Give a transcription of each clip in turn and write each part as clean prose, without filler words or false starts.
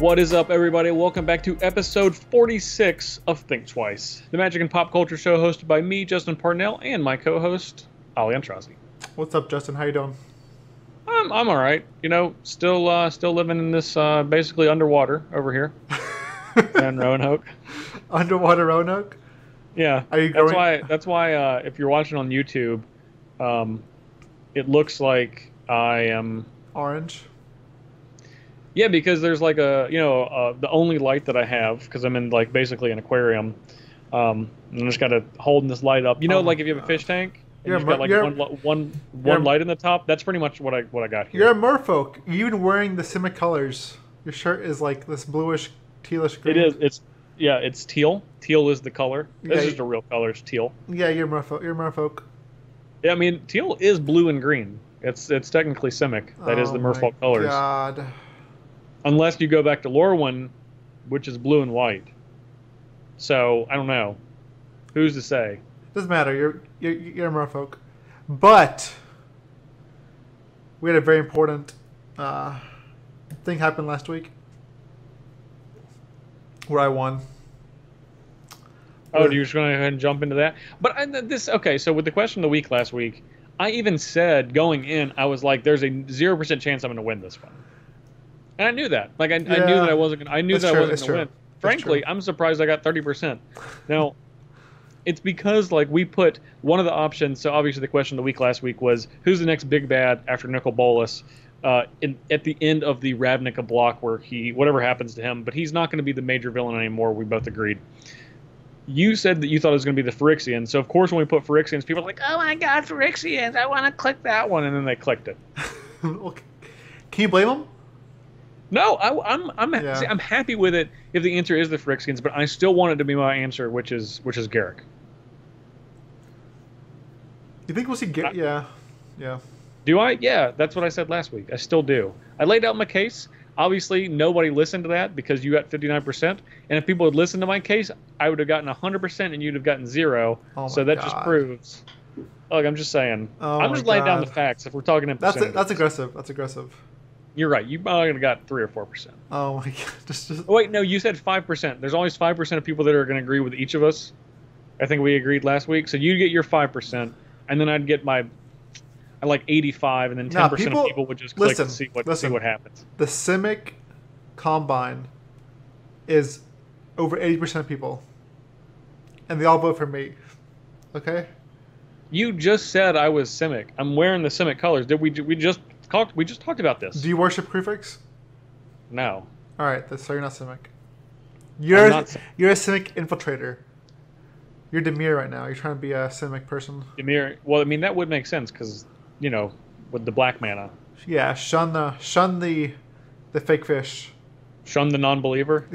What is up, everybody? Welcome back to episode 46 of Thinktwice, the magic and pop culture show hosted by me, Justin Parnell, and my co-host, Ali Aintrazi. What's up, Justin? How you doing? I'm all right. You know, still living in this basically underwater over here in Roanoke. Underwater Roanoke? Yeah. Are you going? That's why if you're watching on YouTube, it looks like I am Orange? Yeah, because there's like the only light that I have, because I'm in like basically an aquarium. And I just got to holding this light up. You know, like if you have a fish tank, and you've got like one light in the top. That's pretty much what I got here. You're a merfolk. You're even wearing the Simic colors. Your shirt is like this bluish, tealish green. It is. It's teal. Teal is the color. That's just a real color. It's teal. Yeah, you're a merfolk. You're a merfolk. Yeah, I mean teal is blue and green. It's technically Simic. That is the merfolk colors. God. Unless you go back to Lorwyn, which is blue and white. So I don't know. Who's to say? Doesn't matter. You're a merfolk. But we had a very important thing happen last week where I won. Oh, you're just going to go ahead and jump into that? But okay, so with the question of the week last week, I even said going in, I was like, there's a 0% chance I'm going to win this one. And I knew that. Like I knew that I wasn't. I knew that I wasn't going to win. Frankly, I'm surprised I got 30%. Now, it's because like we put one of the options. So obviously, the question of the week last week was who's the next big bad after Nicol Bolas at the end of the Ravnica block, where whatever happens to him, but he's not going to be the major villain anymore. We both agreed. You said that you thought it was going to be the Phyrexians. So of course, when we put Phyrexians, people are like, "Oh my God, Phyrexians! I want to click that one," and then they clicked it. Okay. Can you blame them? No, I'm happy with it if the answer is the Phyrexians, but I still want it to be my answer, which is Garrick. You think we'll see Garrick? Yeah. Do I? Yeah, that's what I said last week. I still do. I laid out my case. Obviously, nobody listened to that because you got 59%. And if people had listened to my case, I would have gotten 100% and you'd have gotten 0. So that just proves. Look, I'm just saying. I'm just laying down the facts. If we're talking in percentages. That's aggressive. That's aggressive. You're right. You probably got 3 or 4%. Oh my God! Just... Oh, wait, no, you said 5%. There's always 5% of people that are going to agree with each of us. I think we agreed last week. So you get your 5%, and then I'd get I like 85, and then 10% of people would just click to see what happens. The Simic Combine is over 80% of people, and they all vote for me. Okay. You just said I was Simic. I'm wearing the Simic colors. We just talked about this. Do you worship prefix? No. All right, so you're not Simic. You're a Simic infiltrator. You're Demir right now. You're trying to be a Simic person. Demir. Well, I mean that would make sense because with the black mana. Yeah, shun the fake fish. Shun the non-believer.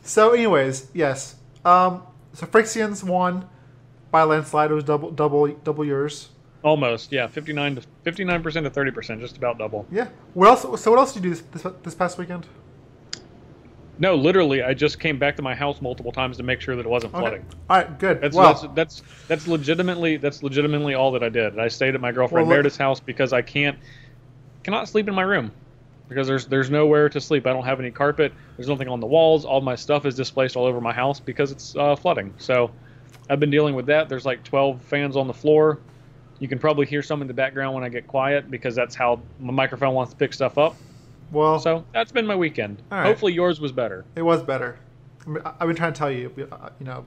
So, anyways, yes. So Phyrexians won by a landslide. It was double yours. Almost, yeah, 59% to 30%, just about double. Yeah. What else did you do this past weekend? No, literally, I just came back to my house multiple times to make sure that it wasn't flooding. All right, good. That's legitimately all that I did. I stayed at my girlfriend Meredith's house because I cannot sleep in my room because there's nowhere to sleep. I don't have any carpet. There's nothing on the walls. All my stuff is displaced all over my house because it's flooding. So I've been dealing with that. There's like 12 fans on the floor. You can probably hear some in the background when I get quiet because that's how my microphone wants to pick stuff up. Well, so that's been my weekend. Right. Hopefully yours was better. It was better. I've been trying to tell you,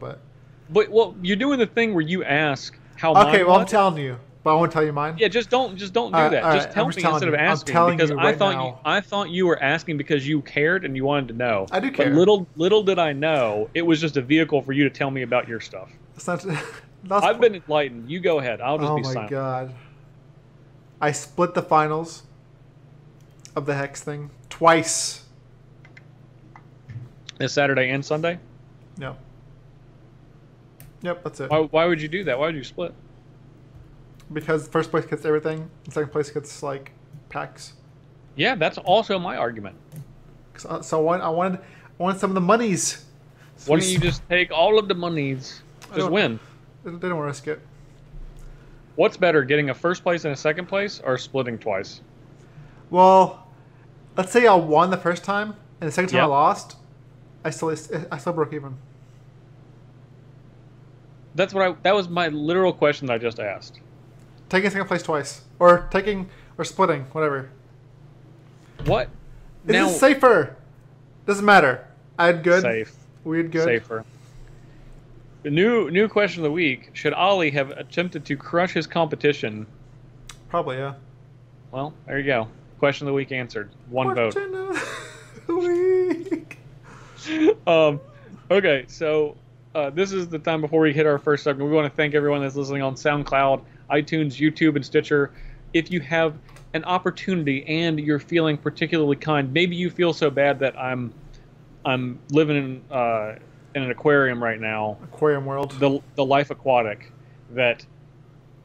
but. But you're doing the thing where you ask how. Okay, well I'm telling you, but I won't tell you mine. Yeah, just don't do that. Just tell me instead of asking because I thought you were asking because you cared and you wanted to know. I do care. But little did I know it was just a vehicle for you to tell me about your stuff. It's not. I've been enlightened. You go ahead. I'll just be silent. Oh my God. I split the finals of the Hex thing twice. This Saturday and Sunday? No. Yep, that's it. Why would you do that? Why would you split? Because first place gets everything, and second place gets like packs. Yeah, that's also my argument. So I wanted some of the monies. So why don't you just take all of the monies? Just win. They don't risk it. What's better, getting a first place and a second place, or splitting twice? Well, let's say I won the first time and the second time I Yep. lost, I still broke even. That was my literal question that I just asked. Taking second place twice, or splitting, whatever. What? Is Now, this safer? Doesn't matter. I had good. safe. We had good. Safer. The new question of the week: should Ali have attempted to crush his competition? Probably, yeah. Well, there you go. Question of the week answered. One vote. Question of the week. Okay, so this is the time before we hit our first segment. We want to thank everyone that's listening on SoundCloud, iTunes, YouTube, and Stitcher. If you have an opportunity and you're feeling particularly kind, maybe you feel so bad that I'm living in an aquarium right now, Aquarium world. the Life Aquatic, that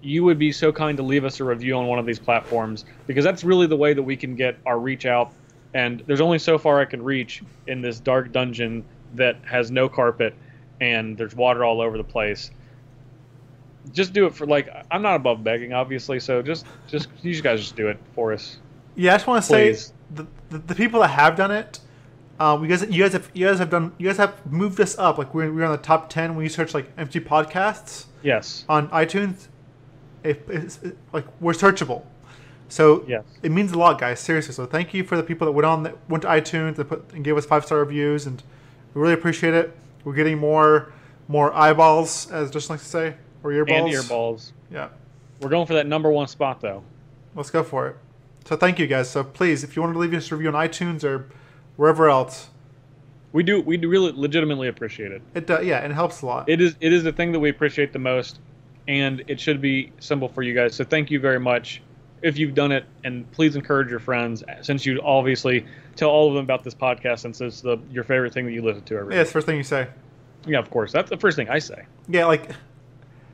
you would be so kind to leave us a review on one of these platforms, because that's really the way that we can get our reach out. And there's only so far I can reach in this dark dungeon that has no carpet and there's water all over the place. Just do it for, like, I'm not above begging, obviously, so just you guys just do it for us. Yeah, I just want to Please. say the people that have done it, you guys have moved us up. Like we're on the top 10 when you search like empty podcasts Yes. on iTunes. Like we're searchable, so Yes. it means a lot, guys. Seriously. So thank you for the people that went to iTunes and gave us 5-star reviews, and we really appreciate it. We're getting more eyeballs, as Justin likes to say, or earballs. And earballs. Yeah. We're going for that #1 spot, though. Let's go for it. So thank you, guys. So please, if you want to leave us a review on iTunes or wherever else, We do really legitimately appreciate it. yeah, and it helps a lot. It is the thing that we appreciate the most, and it should be simple for you guys. So thank you very much if you've done it, and please encourage your friends, since you obviously tell all of them about this podcast, since it's your favorite thing that you listen to every Yeah, it's the first thing you say. Yeah, of course. That's the first thing I say. Yeah, like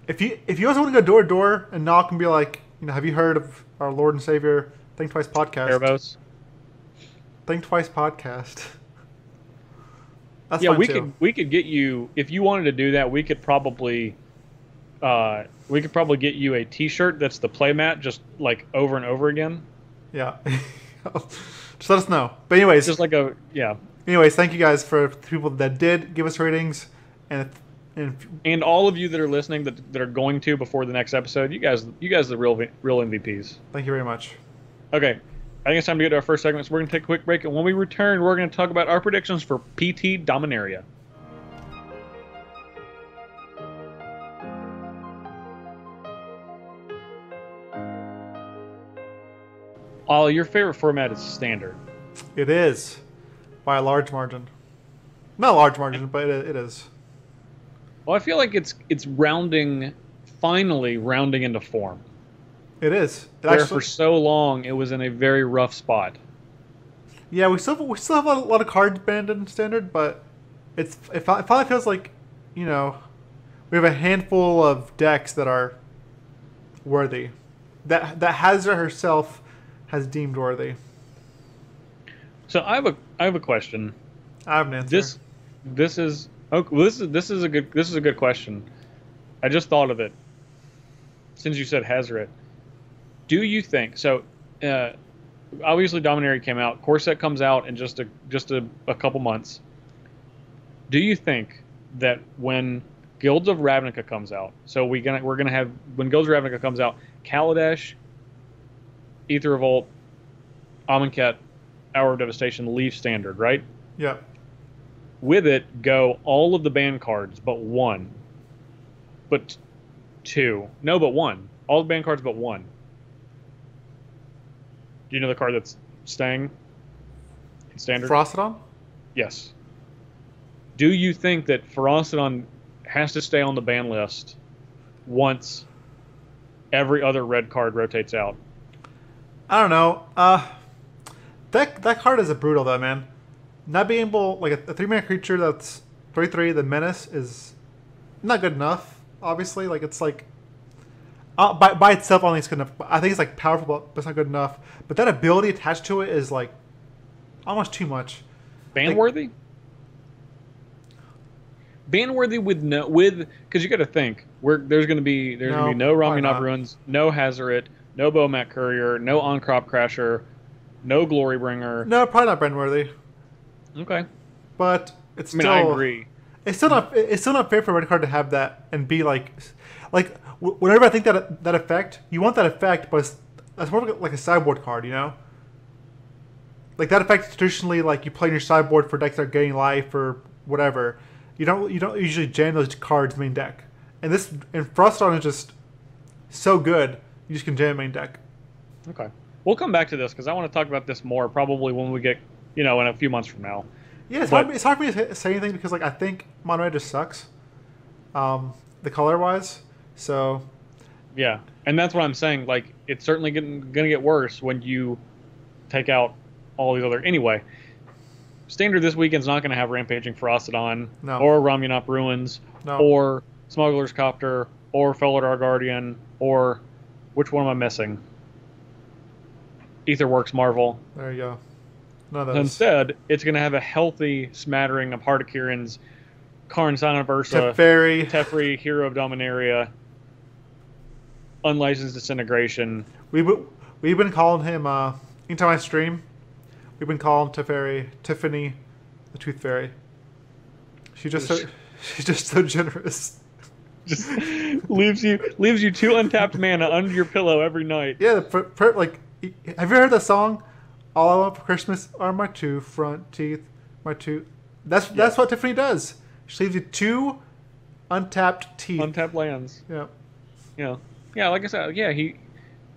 if you also want to go door to door and knock and be like, have you heard of our Lord and Savior Thinktwice podcast? Erebos. Thinktwice podcast. That's Yeah, fine too. we could get you, if you wanted to do that. We could probably get you a T-shirt that's the playmat, just like over and over again. Yeah. Just let us know. But anyways, Just like yeah. Anyways, thank you guys for the people that did give us ratings, and all of you that are listening that are going to before the next episode. You guys are the real MVPs. Thank you very much. Okay, I think it's time to get to our first segment. So we're gonna take a quick break, and when we return, we're gonna talk about our predictions for PT Dominaria. Ollie, your favorite format is standard. It is by a large margin. Not a large margin, but it is. Well, I feel like it's finally rounding into form. It is. Where for so long it was in a very rough spot. Yeah, we still have a lot of cards banned in standard, but it finally feels like, we have a handful of decks that are worthy. That Hazard herself has deemed worthy. So I have a question. I have an answer. This is a good question. I just thought of it since you said Hazard. Do you think so? Obviously, Dominaria came out. Corset comes out in just a couple months. Do you think that when Guilds of Ravnica comes out, so we're gonna have, when Guilds of Ravnica comes out, Kaladesh, Aether Revolt, Amonkhet, Hour of Devastation leave standard, right? Yeah. With it go all of the banned cards but one. But two. No, but one. All the banned cards but one. Do you know the card that's staying in standard? Frostodon? Yes. Do you think that Frostodon has to stay on the ban list once every other red card rotates out? I don't know. That card is a brutal though, man. Not being able, like a 3-mana creature that's 3/3, the menace is not good enough. Obviously, like it's like by itself only it's good enough. I think it's like powerful, but it's not good enough. But that ability attached to it is like almost too much. Ban worthy? Ban worthy with because you got to think there's going to be no Ramunov Ruins, no Hazaret, no Bomat Courier, no On-Crop Crasher. no Glorybringer. No, probably not brand worthy. Okay. But it's I mean, still. I agree. It's still not. It's still not fair for a red card to have that and be whenever I think that effect, you want that effect, but it's more like a sideboard card, you know. Like that effect traditionally, like you play in your sideboard for decks that are gaining life or whatever. You don't usually jam those cards main deck. And Frostdawn is just so good. You just can jam main deck. Okay. We'll come back to this because I want to talk about this more probably when we get, in a few months from now. Yeah, it's hard for me to say anything because I think mono red just sucks, the color wise. So. Yeah, and that's what I'm saying. Like, it's certainly gonna get worse when you take out all these other. Anyway, Standard this weekend's not going to have Rampaging Frostodon, or Ramunap Ruins, or Smuggler's Copter, or Felidar Guardian, or which one am I missing? Aetherworks Marvel. There you go. None of those. Instead, it's going to have a healthy smattering of Hardikirin's, Karn Sanaversa, Teferi, Hero of Dominaria, Unlicensed Disintegration. We've been calling him, anytime I stream, we've been calling Teferi Tiffany the Tooth Fairy. She's just so generous. Just leaves you 2 untapped mana under your pillow every night. Yeah, have you heard that song? All I want for Christmas are my 2 front teeth, my 2. That's what Tiffany does. She leaves you 2 untapped teeth. Untapped lands. Yeah. Yeah. Yeah. Like I said, yeah,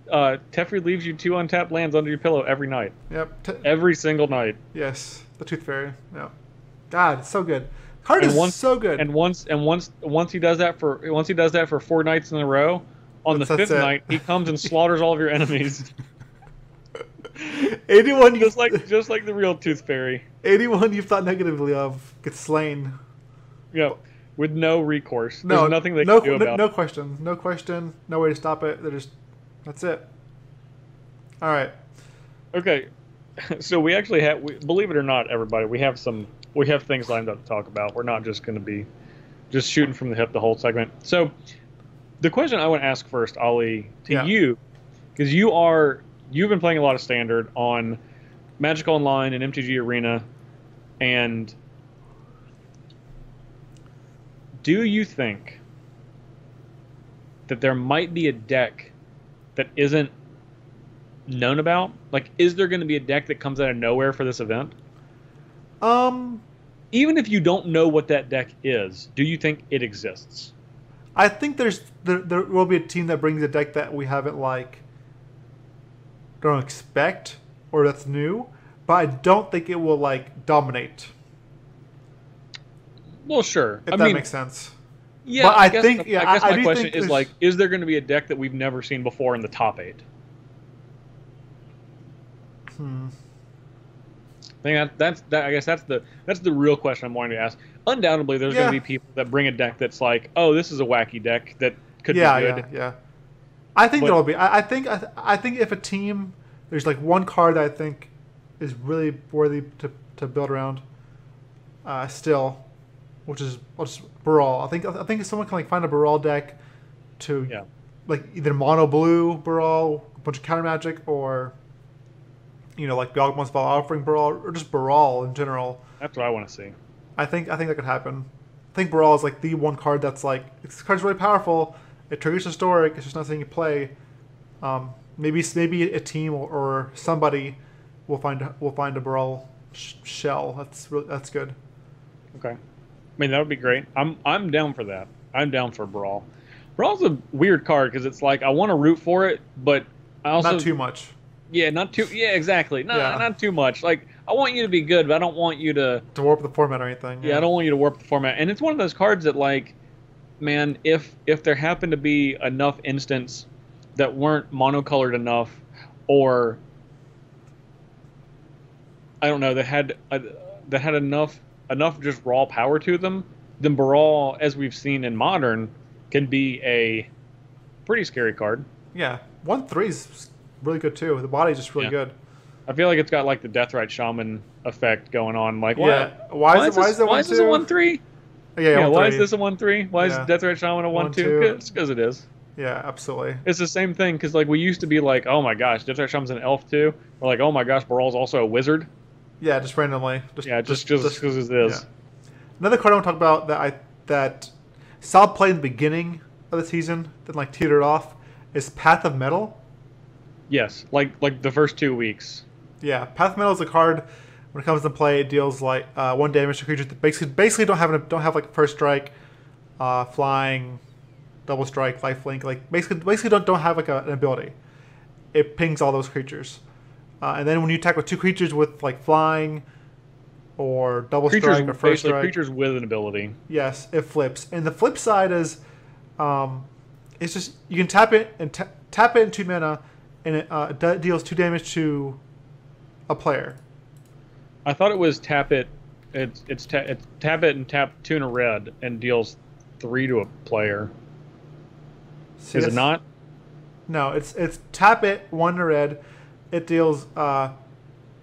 Teferi leaves you 2 untapped lands under your pillow every night. Yep. Every single night. Yes, the Tooth Fairy. Yeah. God, it's so good. Card is so good. And once he does that for 4 nights in a row, on the 5th night he comes and slaughters all of your enemies. Anyone just like the real Tooth Fairy. Anyone you've thought negatively of gets slain. Yep. With no recourse. There's nothing they can do about it. No question. No question. No way to stop it. That's it. All right. Okay. So we actually believe it or not, everybody, we have things lined up to talk about. We're not just going to be just shooting from the hip the whole segment. So the question I want to ask first, Ali, to you, because you've been playing a lot of Standard on Magic Online and MTG Arena, and do you think that there might be a deck that isn't known about? Like, is there going to be a deck that comes out of nowhere for this event? Even if you don't know what that deck is, do you think it exists? I think there will be a team that brings a deck that we haven't don't expect or that's new, but I don't think it will dominate. Well, sure. If that makes sense. Yeah, but I guess my question is is there going to be a deck that we've never seen before in the top 8? I guess that's the real question I'm wanting to ask. Undoubtedly, there's going to be people that bring a deck that's like, oh, this is a wacky deck that could be good. Yeah. I think there'll be. I think if a team, there's one card that I think is really worthy to build around. Still, which is Baral. I think if someone can find a Baral deck to either mono blue Baral, a bunch of counter magic, or Yawgmoth's Val offering Baral, or just Baral in general. That's what I want to see. I think that could happen. I think Baral is the one card that's this card's really powerful. It triggers historic. It's just not something you play. Maybe a team or somebody will find a Baral shell. That's good. Okay. I mean, that would be great. I'm down for that. I'm down for Brawl. Brawl's a weird card because it's I want to root for it, but I also not too much. Yeah, not too. Yeah, exactly. Not too much. I want you to be good, but I don't want you to warp the format or anything. Yeah, I don't want you to warp the format. And it's one of those cards that man, if there happened to be enough instants that weren't monocolored enough, or I don't know, that had enough just raw power to them, then Baral, as we've seen in Modern, can be a pretty scary card. Yeah, 1/3 is really good too. The body's just really good. I feel like it's got the Deathrite Shaman effect going on. Why is this a 1/3? Yeah, why is this a 1/3? Why is Deathrite Shaman a 1/2? It's because it is. Yeah, absolutely. It's the same thing because like we used to be like, oh my gosh, Jedi Shum's an elf too. We're like, oh my gosh, Baral's also a wizard. Yeah, just randomly. Yeah, just because it Yeah. is. Another card I want to talk about that saw play in the beginning of the season, then like teetered off, is Path of Metal. Yes, like the first 2 weeks. Yeah, Path of Metal is a card. When it comes to play, it deals like 1 damage to creatures that basically don't have like first strike, flying, double strike, lifelink. Like basically don't have like an ability. It pings all those creatures, and then when you attack with 2 creatures with like flying, or double strike or first strike, creatures with an ability. yes, it flips. And the flip side is, it's just you can tap it and tap it in 2 mana, and it deals 2 damage to a player. I thought it was tap it. It's tap it and tap 2 in a red and deals 3 to a player. See, is it not? No, it's tap it 1 in a red. It deals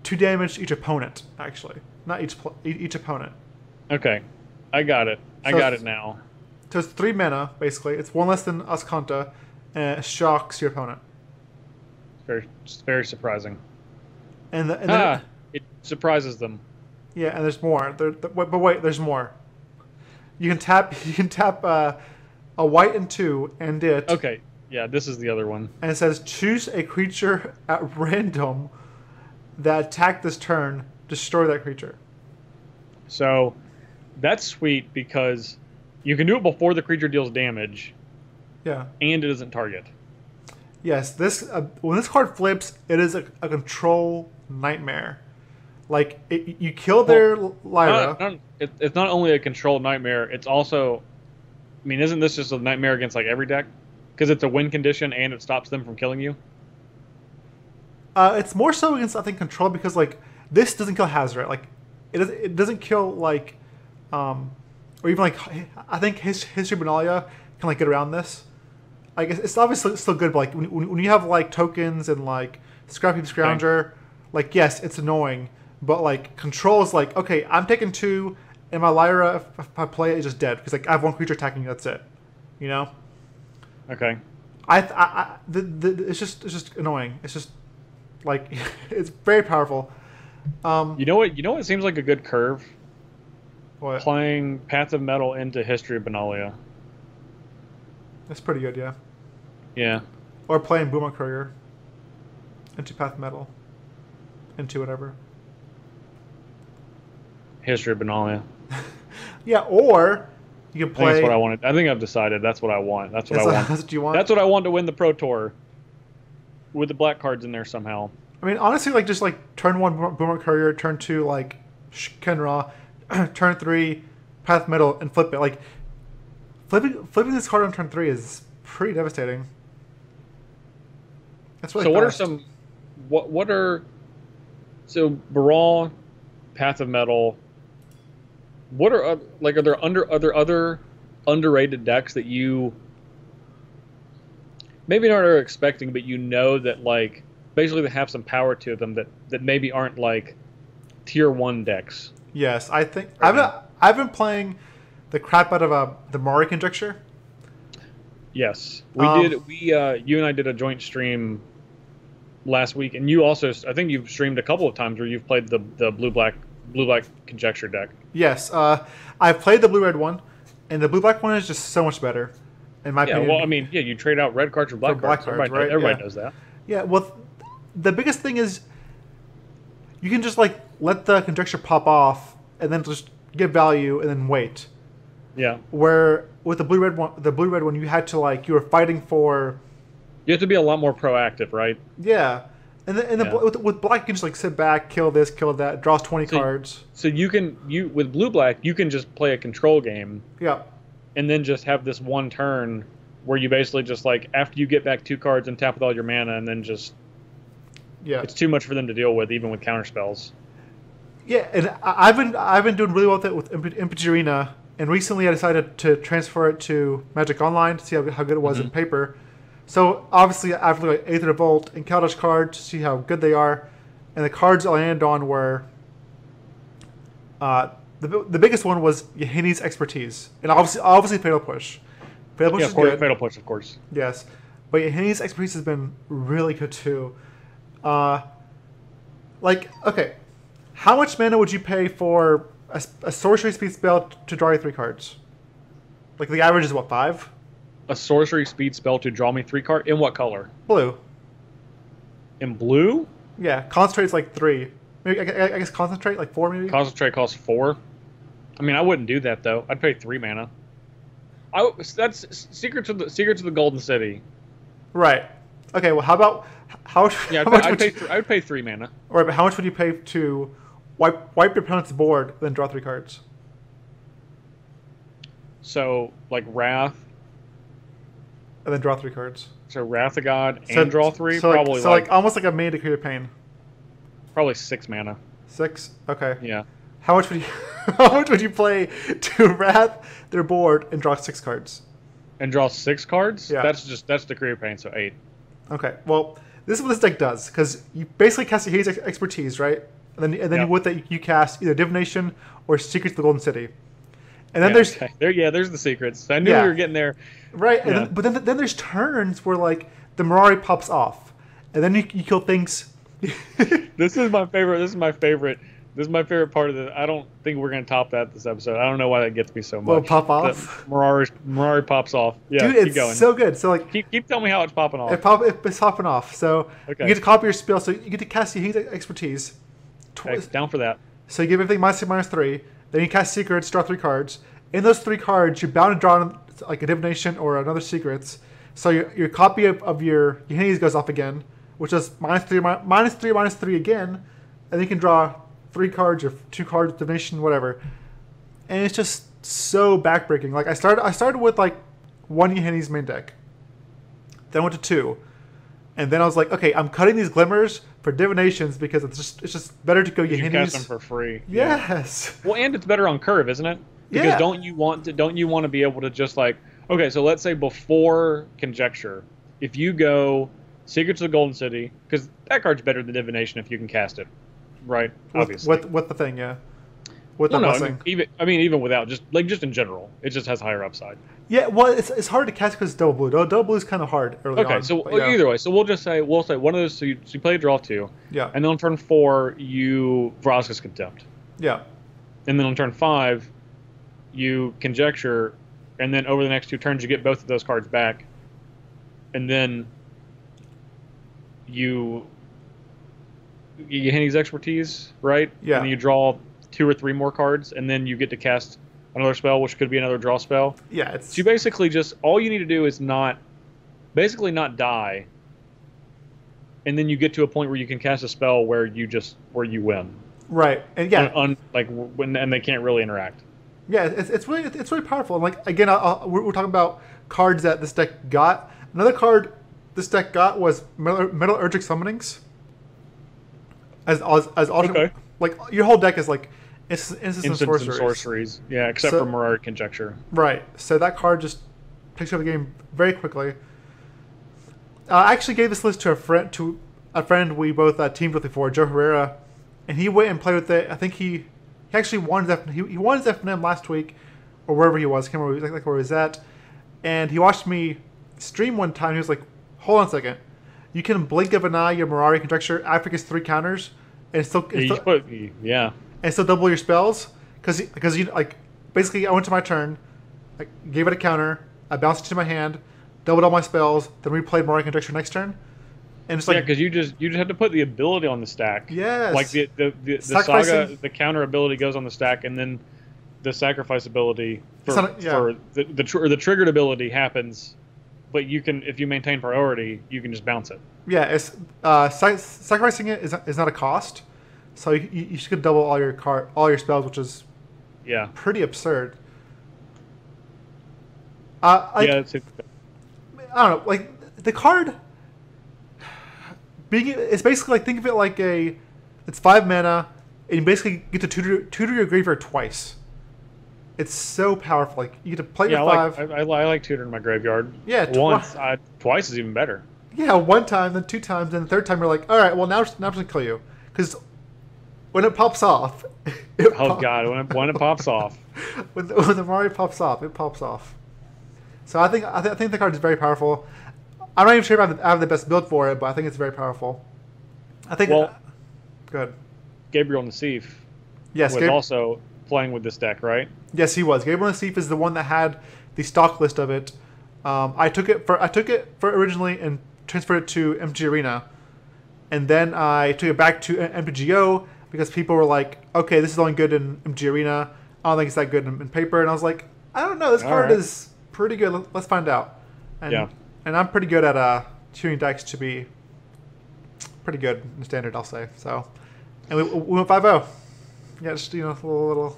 2 damage to each opponent. Actually, not each opponent. Okay, I got it. I got it now. So it's 3 mana basically. It's 1 less than Ascanta, and it shocks your opponent. It's very surprising. And then it surprises them. Yeah, and there's more. But wait, there's more. You can tap a white and 2 and it. Okay, yeah, this is the other one. And it says choose a creature at random that attacked this turn. Destroy that creature. So that's sweet because you can do it before the creature deals damage. Yeah. And it doesn't target. Yes, this when this card flips, it is a control nightmare. Like you kill their Lyra. It's not only a control nightmare. It's also, I mean, isn't this just a nightmare against like every deck? Because it's a win condition and it stops them from killing you. It's more so against I think control because like this doesn't kill Hazret. Like it doesn't kill like, or even like I think History Benalia can like get around this. Like it's obviously still good, but like when you have like tokens and like Scrappy Scrounger, okay. Like yes, it's annoying, but like control is like okay, I'm taking 2, and my Lyra if I play it is just dead because like I have 1 creature attacking, that's it, you know. Okay. It's just annoying. It's just like it's very powerful. You know what seems like a good curve? What? Playing Path of Metal into History of Benalia. That's pretty good, yeah. Yeah. Or playing Boomer Courier into Path of Metal. Into whatever. History of Benalia. Yeah, or you can play. That's what I wanted. I think I've decided that's what I want. That's what I want. That's what you want? That's what I want to win the Pro Tour. With the black cards in there somehow. I mean, honestly, like just like turn 1 Boomer Courier, turn 2 like Kenra, turn 3 Path of Metal, and flip it. Like flipping this card on turn 3 is pretty devastating. That's really. So what are some? What are? So Baral, Path of Metal. What are like? Are there other underrated decks that you maybe not are expecting, but you know that like basically they have some power to them that maybe aren't like tier 1 decks? Yes, I think I've been playing the crap out of the Mari Conjecture. Yes, we did. You and I did a joint stream last week, and you also, I think you've streamed a couple of times where you've played the blue black Conjecture deck. Yes, I've played the blue red one, and the blue black one is just so much better, in my opinion. Yeah, well, I mean, yeah, you trade out red cards for black cards. Everybody knows that. Yeah, well, the biggest thing is you can just like let the Conjecture pop off, and then just get value, and then wait. Yeah. Where with the blue red one, you had to like you were fighting for. You have to be a lot more proactive, right? Yeah, and with black you can just like sit back, kill this, kill that, draws 20 cards. So you with blue black you can just play a control game. Yeah. And then just have this one turn where you basically just like after you get back 2 cards and tap with all your mana, and then just. Yeah. It's too much for them to deal with, even with counter spells. Yeah, and I've been doing really well with it with Impetus Arena, and recently I decided to transfer it to Magic Online to see how good it was in paper. So obviously I've looked at Aether Revolt and Kaladesh cards to see how good they are, and the cards I landed on were the biggest one was Yahini's Expertise, and obviously Fatal Push, Fatal Push Yeah, is of course, good. Fatal Push, of course. Yes. But Yahenni's expertise has been really good too. Okay, how much mana would you pay for a sorcery speed spell to draw you 3 cards? Like the average is what, 5? A sorcery speed spell to draw me 3 cards. In what color? Blue. In blue? Yeah, concentrate's like 3. Maybe I guess concentrate like 4 maybe. Concentrate costs 4. I mean, I wouldn't do that though. I'd pay 3 mana. That's Secrets of the Golden City. Right. Okay. Well, how much? Yeah, how much I would pay 3 mana. All right, but how much would you pay to wipe your opponent's board, then draw 3 cards? So like Wrath. And then draw 3 cards. So Wrath of God and draw 3. So Probably like almost like a main Decree of Pain. Probably 6 mana. 6. Okay. Yeah. How much would you? How much would you play to Wrath their board and draw 6 cards? And draw 6 cards? Yeah. That's Decree of Pain, so 8. Okay. Well, this is what this deck does, because you basically cast your Hades expertise, right? And then Yep. with that you cast either Divination or Secrets of the Golden City. And then there's the secrets. I knew we were getting there. Right. Yeah. And then there's turns where like the Mirari pops off, and then you kill things. This is my favorite. This is my favorite part of the. I don't think we're gonna top that this episode. I don't know why that gets me so much. Well, pop off. Mirari pops off. Yeah, Dude, keep it's going. so good. So like, keep telling me how it's popping off. It's popping off. So Okay. you get to copy your spell. So you get to cast your Hades expertise. Okay, down for that. So you give everything -3. Then you cast secrets, draw 3 cards. In those 3 cards, you're bound to draw like a divination or another secrets. So your copy of your Hades goes off again, which is -3 again, and then you can draw 3 cards or 2 cards, divination, whatever. And it's just so backbreaking. Like I started with like 1 Yahenni's main deck, then went to 2, and then I was like, okay, I'm cutting these glimmers for divinations because it's just better to go Yahenni's. You can cast them for free. Yes. Yeah. Well, and it's better on curve, isn't it? Because Yeah. don't you want to be able to just like, okay, so let's say before Conjecture, if you go Secrets of the Golden City, because that card's better than Divination if you can cast it, right? Obviously. With the thing, yeah. With Well, the no, blessing. even without, just in general, it just has higher upside. Yeah, well, it's hard to cast because it's double blue. Double blue is kind of hard early on. Okay, so but yeah. either way, so we'll say one of those. So you play a draw 2, Yeah. and then on turn 4 you Vraska's Contempt, Yeah. and then on turn 5 you Conjecture, and then over the next 2 turns you get both of those cards back, and then you Yahenni's expertise, right? Yeah. And then you draw 2 or 3 more cards, and then you get to cast another spell, which could be another draw spell. Yeah, it's So you basically just all you need to do is not die, and then you get to a point where you can cast a spell where you win. right. And yeah, And they can't really interact. yeah, it's really powerful. And like again, we're talking about cards that this deck got. Another card this deck got was Metallurgic Summonings. As alternate, Okay. like your whole deck is like instants and Instants and sorceries. sorceries. Yeah, except for Mirari Conjecture. Right. So that card just takes over the game very quickly. I actually gave this list to a friend we both teamed with before, Joe Herrera, and he went and played with it. I think he actually won he won his FNM last week, or wherever he was. I can't remember like where he was at. And he watched me stream one time. He was like, "Hold on a second. You can blink of an eye your Mirari Conjecture after it gets 3 counters, and still double your spells because you like basically I went to my turn, I gave it a counter, I bounced it to my hand, doubled all my spells, then replayed Mirari Conjecture next turn, and it's like because you just have to put the ability on the stack. Yes. Like the saga, the counter ability goes on the stack, and then the sacrifice ability for the triggered ability happens. But you can, if you maintain priority, you can just bounce it. Yeah, it's sacrificing it is not a cost, so you should double all your spells, which is pretty absurd. I don't know, like the card. It's basically like think of it like it's 5 mana, and you basically get to tutor your graveyard twice. It's so powerful. Like you get to play with 5. I like tutoring my graveyard. Yeah, twice is even better. Yeah, 1 time, then 2 times, then the 3rd time you're like, all right, well now I'm just gonna kill you because when it pops off. God, when it pops off. when the Mario pops off, it pops off. So I think the card is very powerful. I'm not even sure if I have the best build for it, but I think it's very powerful. I think. Well, good. Gabriel Nassif Yes, was also playing with this deck, right? Yes, he was. Gabriel Nassif is the one that had the stock list of it. I took it for originally and transferred it to MG Arena, and then I took it back to MTGO because people were like, "Okay, this is only good in MG Arena. I don't think it's that good in paper." And I was like, "I don't know. This card is pretty good. Let's find out." And, and I'm pretty good at tuning decks to be pretty good in standard, I'll say. So, and we went 5-0. Yeah, just a little.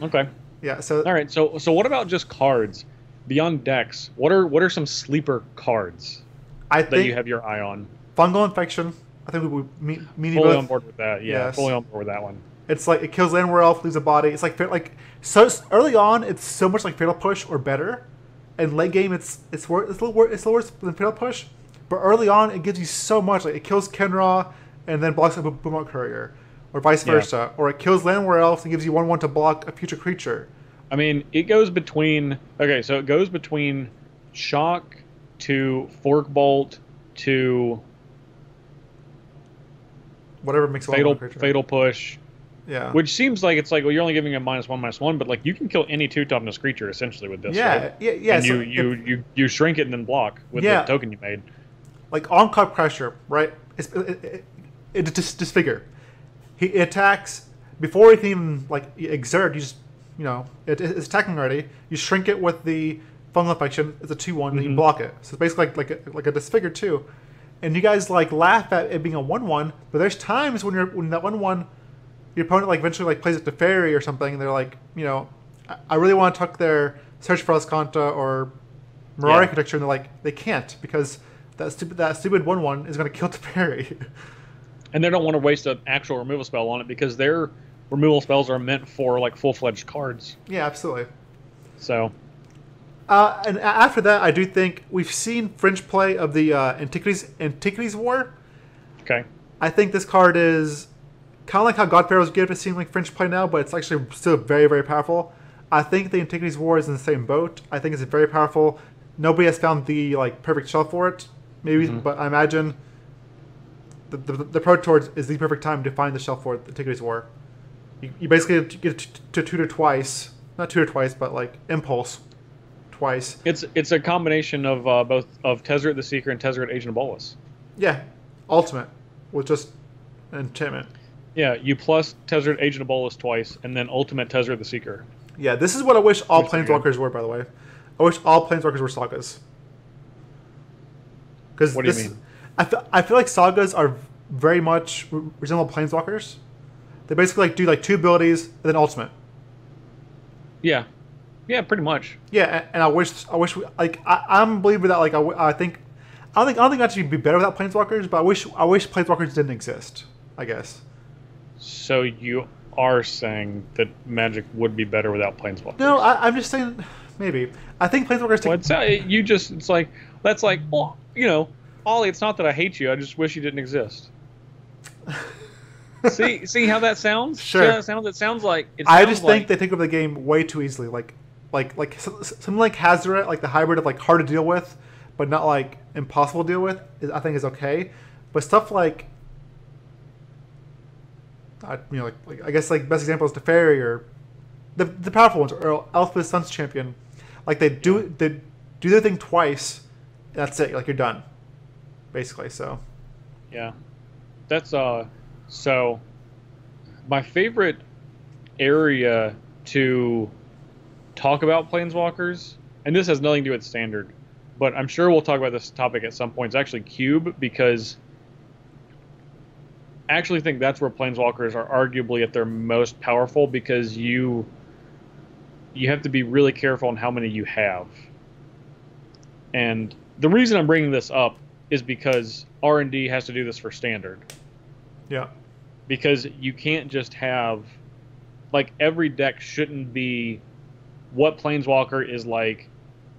Okay. Yeah. So. All right. So what about just cards beyond decks? What are some sleeper cards that you have your eye on? Fungal Infection. I think we fully on board with that. Yeah, yes. Fully on board with that one. It's like it kills land where elf, leaves a body. It's like so early on. It's so much like Fatal Push or better, and late game it's a little worse than Fatal Push. But early on, it gives you so much. Like it kills Kenra and then blocks a Boomhawk Courier, or vice versa. Or it kills land where elf and gives you 1/1 to block a future creature. I mean, it goes between Shock to Fork Bolt to whatever makes Fatal Push. Yeah. Which seems like it's like, well, you're only giving a -1/-1, but like you can kill any 2-toughness creature essentially with this. Right? Yeah. And so you shrink it and then block with the token you made. Like on Cup Crusher, right? It just disfigure. He attacks before he can even like exert. You just it's attacking already. You shrink it with the Fungal Infection. It's a 2/1, and you block it. So it's basically like a disfigure too. And you guys like laugh at it being a 1/1, but there's times when that 1/1, your opponent like eventually like plays it to Fairy or something, and they're like, I really want to tuck their Search for Ascanta or Mirari Architecture, and they're like, they can't because that stupid 1/1 is going to kill Teferi. And they don't want to waste an actual removal spell on it because their removal spells are meant for like full-fledged cards. Yeah, absolutely. So. And after that, I do think we've seen Fringe play of the Antiquities War. Okay. I think this card is kind of like how God Pharaoh's Gift is seeing like Fringe play now, but it's actually still very, very powerful. I think the Antiquities War is in the same boat. I think it's very powerful. Nobody has found the like perfect shell for it, maybe, but I imagine the Pro Tour is the perfect time to find the shell for Antiquities War. You basically get to tutor twice, not tutor twice, but like impulse twice. It's a combination of both of Tezzeret the Seeker and Tezzeret Agent of Bolus. Yeah, ultimate with just an enchantment. Yeah, you plus Tezzeret Agent of Bolus twice, and then ultimate Tezzeret the Seeker. Yeah, this is what I wish all Planeswalkers were, by the way. I wish all Planeswalkers were Sagas. Because what do you mean? I feel like Sagas are very much resemble Planeswalkers. They basically like do like 2 abilities and then ultimate. Yeah, pretty much. Yeah, and I wish I'm a believer that like I don't think that should be better without Planeswalkers, but I wish Planeswalkers didn't exist, I guess. So you are saying that Magic would be better without Planeswalkers? No, I'm just saying maybe. I think Planeswalkers take... that's like, well, Ollie, it's not that I hate you, I just wish you didn't exist. See how that sounds? Sure. See how that sounds? It sounds like... I just think they take over the game way too easily. Like something like Hazoret, like the hybrid of like hard to deal with, but not like impossible to deal with, I think is okay. But stuff like... I guess like best example is Teferi or the powerful ones, or Alpha Sun's Champion. Like they do their thing twice, that's it. Like you're done, basically. So yeah, that's so my favorite area to talk about Planeswalkers, and this has nothing to do with Standard, but I'm sure we'll talk about this topic at some point. It's actually Cube, because I actually think that's where Planeswalkers are arguably at their most powerful, because you have to be really careful on how many you have. And the reason I'm bringing this up is because R&D has to do this for Standard. Yeah. Because you can't just have... Like, every deck shouldn't be what Planeswalker is like,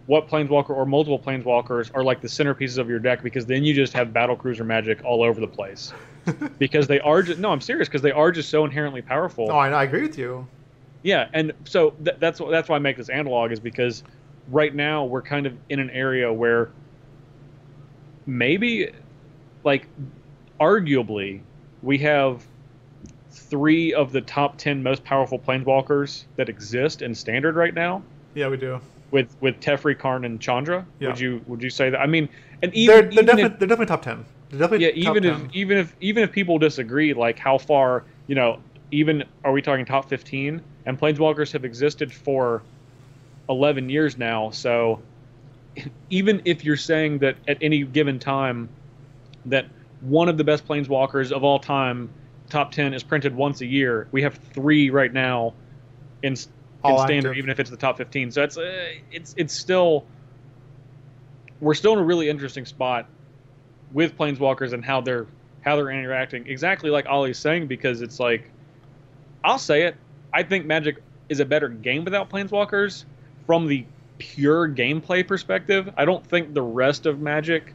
what Planeswalker or multiple Planeswalkers are like the centerpieces of your deck, because then you just have Battlecruiser Magic all over the place. Because they are just... No, I'm serious, because they are just so inherently powerful. Oh, I agree with you. Yeah, and so that's why I make this analog, is because right now we're kind of in an area where maybe, like, arguably, we have 3 of the top 10 most powerful planeswalkers that exist in Standard right now. Yeah, we do. With Teferi, Karn, and Chandra. Yeah. Would you say that? I mean, and they're definitely top 10. They're definitely yeah, even if people disagree, like how far, even are we talking top 15? And planeswalkers have existed for 11 years now. So even if you're saying that at any given time that one of the best planeswalkers of all time, top 10, is printed once a year, we have 3 right now in Standard, active. Even if it's the top 15. So it's still, we're still in a really interesting spot with planeswalkers and how they're interacting. Exactly like Ollie's saying, because it's like, I'll say it, I think Magic is a better game without planeswalkers from the pure gameplay perspective. I don't think the rest of Magic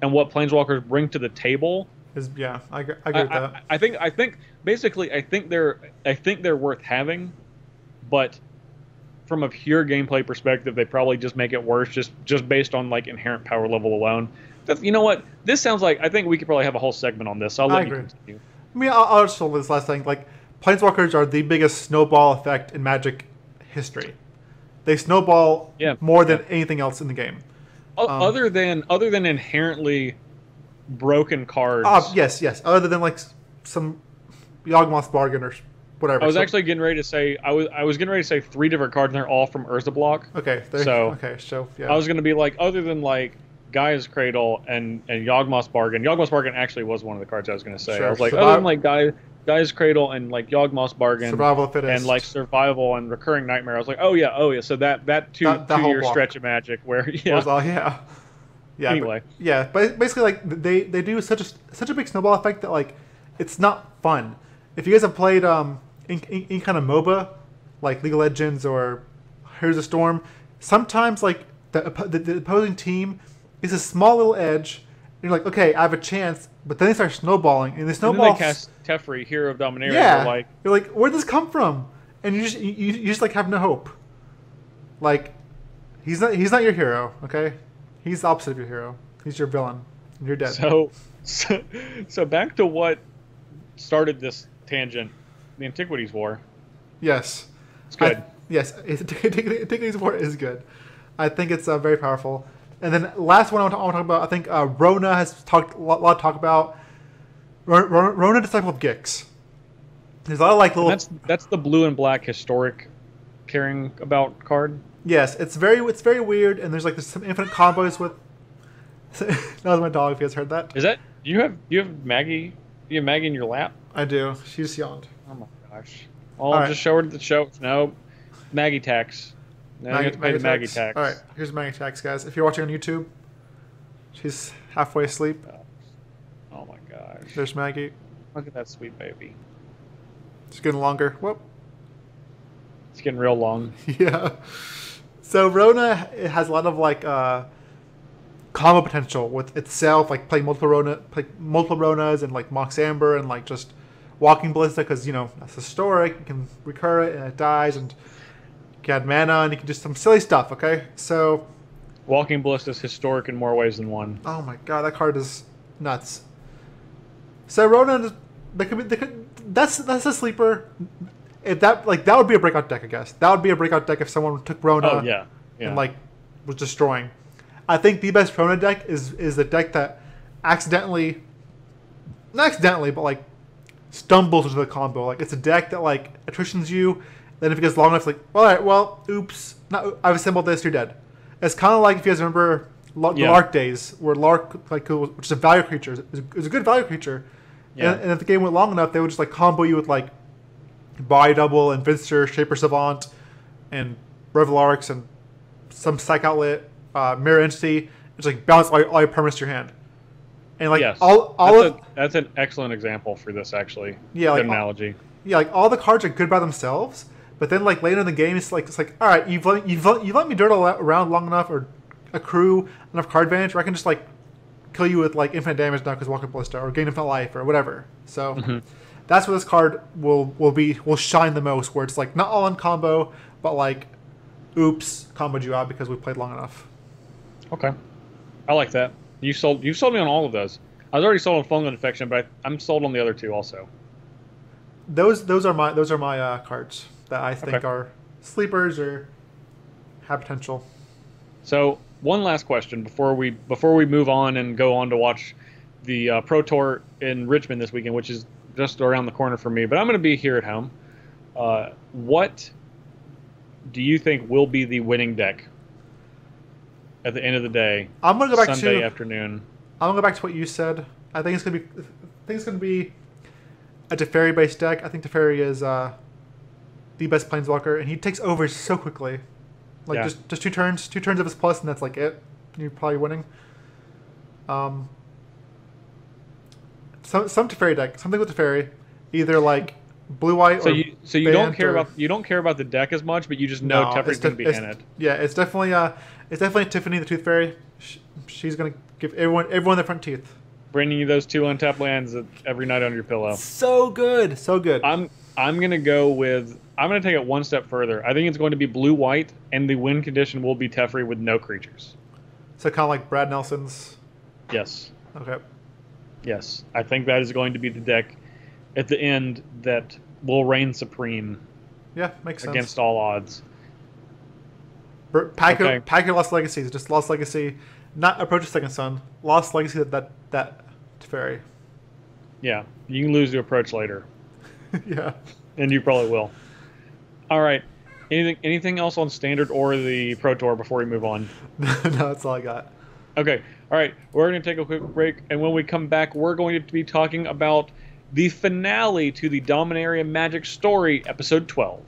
and what planeswalkers bring to the table is, yeah, I agree with that. I think basically I think they're worth having. But from a pure gameplay perspective, they probably just make it worse just based on like inherent power level alone. You know what? This sounds like, I think we could probably have a whole segment on this. I'll let you continue. I mean, I'll just hold this last thing. Like, planeswalkers are the biggest snowball effect in Magic history. They snowball more than anything else in the game. Other than inherently broken cards. Yes. Other than like some Yawgmoth's Bargain or whatever. I was actually getting ready to say I was getting ready to say 3 different cards, and they're all from Urza Block. Okay. So yeah. I was going to be like, other than like Gaia's Cradle and Yawgmoth's Bargain. Yawgmoth's Bargain actually was one of the cards I was going to say. Sure. I was like, other than like Gaia's Cradle and like Yawgmoth's Bargain, Survival of the Fittest, and like Survival and Recurring Nightmare, I was like, oh yeah. So that two-year stretch of Magic where Anyway, but basically, like they do such a big snowball effect that like it's not fun. If you guys have played any kind of MOBA, like League of Legends or Heroes of Storm, sometimes like the opposing team is a small little edge, and you're like, okay, I have a chance, but then they start snowballing, and the snowball. And then they cast Teferi, Hero of Dominaria. Yeah, you're like, where'd this come from? And you just like have no hope. Like, he's not your hero, okay? He's the opposite of your hero. He's your villain. And you're dead. So back to what started this tangent, the Antiquities War. Yes. It's good. Antiquities War is good. I think it's very powerful. And then last one I want to talk about, I think Rona has talked a lot of talk about. Rona, Disciple of Gix. There's a lot of like little. That's the blue and black historic caring about card. Yes, it's very weird, and there's like some infinite combos with. That was my dog. If you guys heard that. Is that you have Maggie? You have Maggie in your lap? I do. She just yawned. Oh my gosh! Well, just show her the show. No, Maggie tax. No, you have to pay the Maggie tax. All right, here's Maggie tax, guys. If you're watching on YouTube, she's halfway asleep. Oh my gosh! There's Maggie. Look at that sweet baby. It's getting longer. Whoop. It's getting real long. Yeah. So Rona has a lot of like combo potential with itself, like playing multiple Ronas and like Mox Amber and like just Walking Ballista, because that's historic. You can recur it and it dies, and you can add mana and you can do some silly stuff. Okay, so Walking Ballista is historic in more ways than one. Oh my god, that card is nuts. So Rona, that's a sleeper. If that would be a breakout deck, I guess. That would be a breakout deck if someone took Rona and like was destroying. I think the best Rona deck is the deck that not accidentally, but like stumbles into the combo. Like it's a deck that like attritions you. Then if it gets long enough, it's like, all right, well, oops, I've assembled this. You're dead. It's kind of like if you guys remember the Lark days, where Lark which is a value creature, is a good value creature. Yeah. And if the game went long enough, they would just like combo you with like Body Double and Vincer, Shaper Savant, and Revelarx, and some Psych Outlet, Mirror Entity. It's like bounce all your permanents to your hand. And like that's an excellent example for this, actually. Yeah, good analogy. Like all the cards are good by themselves, but then like later in the game, it's like all right, you've let me dirt around long enough or accrue enough card advantage where I can just like kill you with like infinite damage now because Walking Ballista, or gain infinite life or whatever. So that's where this card will shine the most, where it's like not all in combo, but like oops, comboed you out because we played long enough. Okay, I like that. You sold me on all of those. I was already sold on Fungal Infection, but I'm sold on the other two also. Those are my cards that I think are sleepers or have potential. So one last question before we move on and go on to watch the Pro Tour in Richmond this weekend, which is just around the corner for me. But I'm going to be here at home. What do you think will be the winning deck at the end of the day? I'm going to go back Sunday afternoon. I'm going to go back to what you said. I think it's going to be a Teferi based deck. I think Teferi is the best planeswalker, and he takes over so quickly. Like just two turns of his plus, and that's like it. You're probably winning. Some Teferi deck, something with Teferi, either like blue white. So you don't care about the deck as much, but you just know Teferi's going to be in it. Yeah, it's definitely Tiffany the Tooth Fairy. She's going to give everyone their front teeth. Bringing you those 2 untapped lands every night under your pillow. So good, so good. I'm going to take it one step further. I think it's going to be blue-white, and the win condition will be Teferi with no creatures. So kind of like Brad Nelson's? Yes. Okay. Yes. I think that is going to be the deck at the end that will reign supreme. Yeah, makes sense. Against all odds. Pack your Lost Legacies. Just Lost Legacy. Not Approach the Second Sun. Lost Legacy that Teferi. Yeah. You can lose to Approach later. Yeah. And you probably will. All right. Anything else on Standard or the Pro Tour before we move on? No, that's all I got. Okay. All right. We're going to take a quick break, and when we come back, we're going to be talking about the finale to the Dominaria Magic story, Episode 12.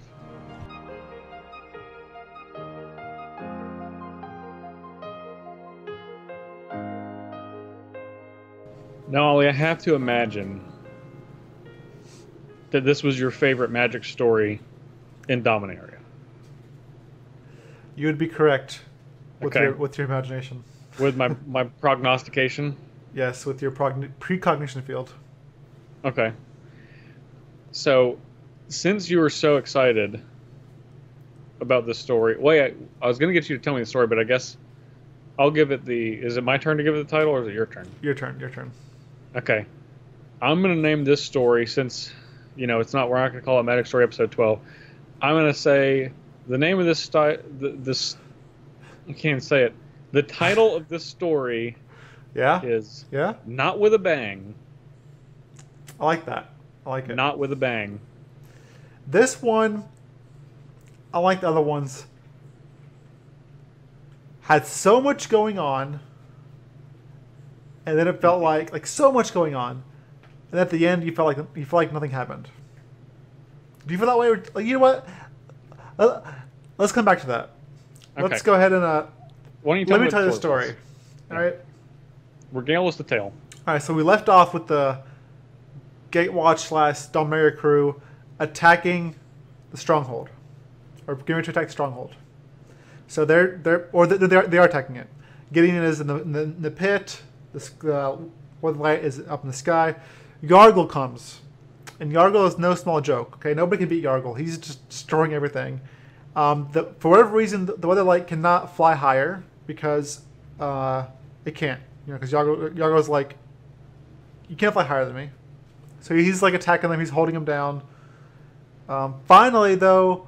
Now, Ali, I have to imagine that this was your favorite Magic story in Dominaria. You would be correct with your imagination. With my prognostication? Yes, with your precognition field. Okay. So, since you were so excited about this story... Wait, I was going to get you to tell me the story, but I guess I'll give it the... Is it my turn to give it the title, or is it your turn? Your turn. Okay. I'm going to name this story, since, we're not going to call it Magic Story Episode 12. I'm going to say the name of this... I can't say it. The title of this story is Not With a Bang. I like that. I like it. Not With a Bang. This one, unlike the other ones, had so much going on, and then it felt like so much going on, and at the end you felt like nothing happened. Do you feel that way? Like, you know what? Let's come back to that. Okay. Let's go ahead and let me tell you the story. All right. Regale us the tale. All right. So we left off with the Gatewatch / Dominaria crew attacking the stronghold, or getting ready to attack the stronghold. So they are attacking it. Gideon is in the pit. Where the light is up in the sky. Yargle comes, and Yargle is no small joke. Okay, nobody can beat Yargle. He's just destroying everything. For whatever reason, the Weather Light cannot fly higher because it can't. Because Yargle's like, you can't fly higher than me. So he's like attacking them. He's holding them down. Finally, though,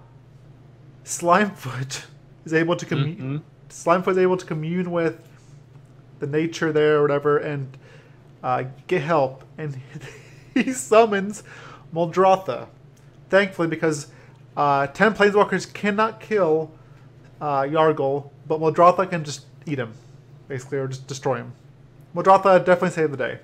Slimefoot is able to commune. Slimefoot is able to commune with the nature there or whatever, and get help. And he summons Muldrotha. Thankfully, because 10 Planeswalkers cannot kill Yargle, but Muldrotha can just eat him, basically, or just destroy him. Muldrotha definitely saved the day.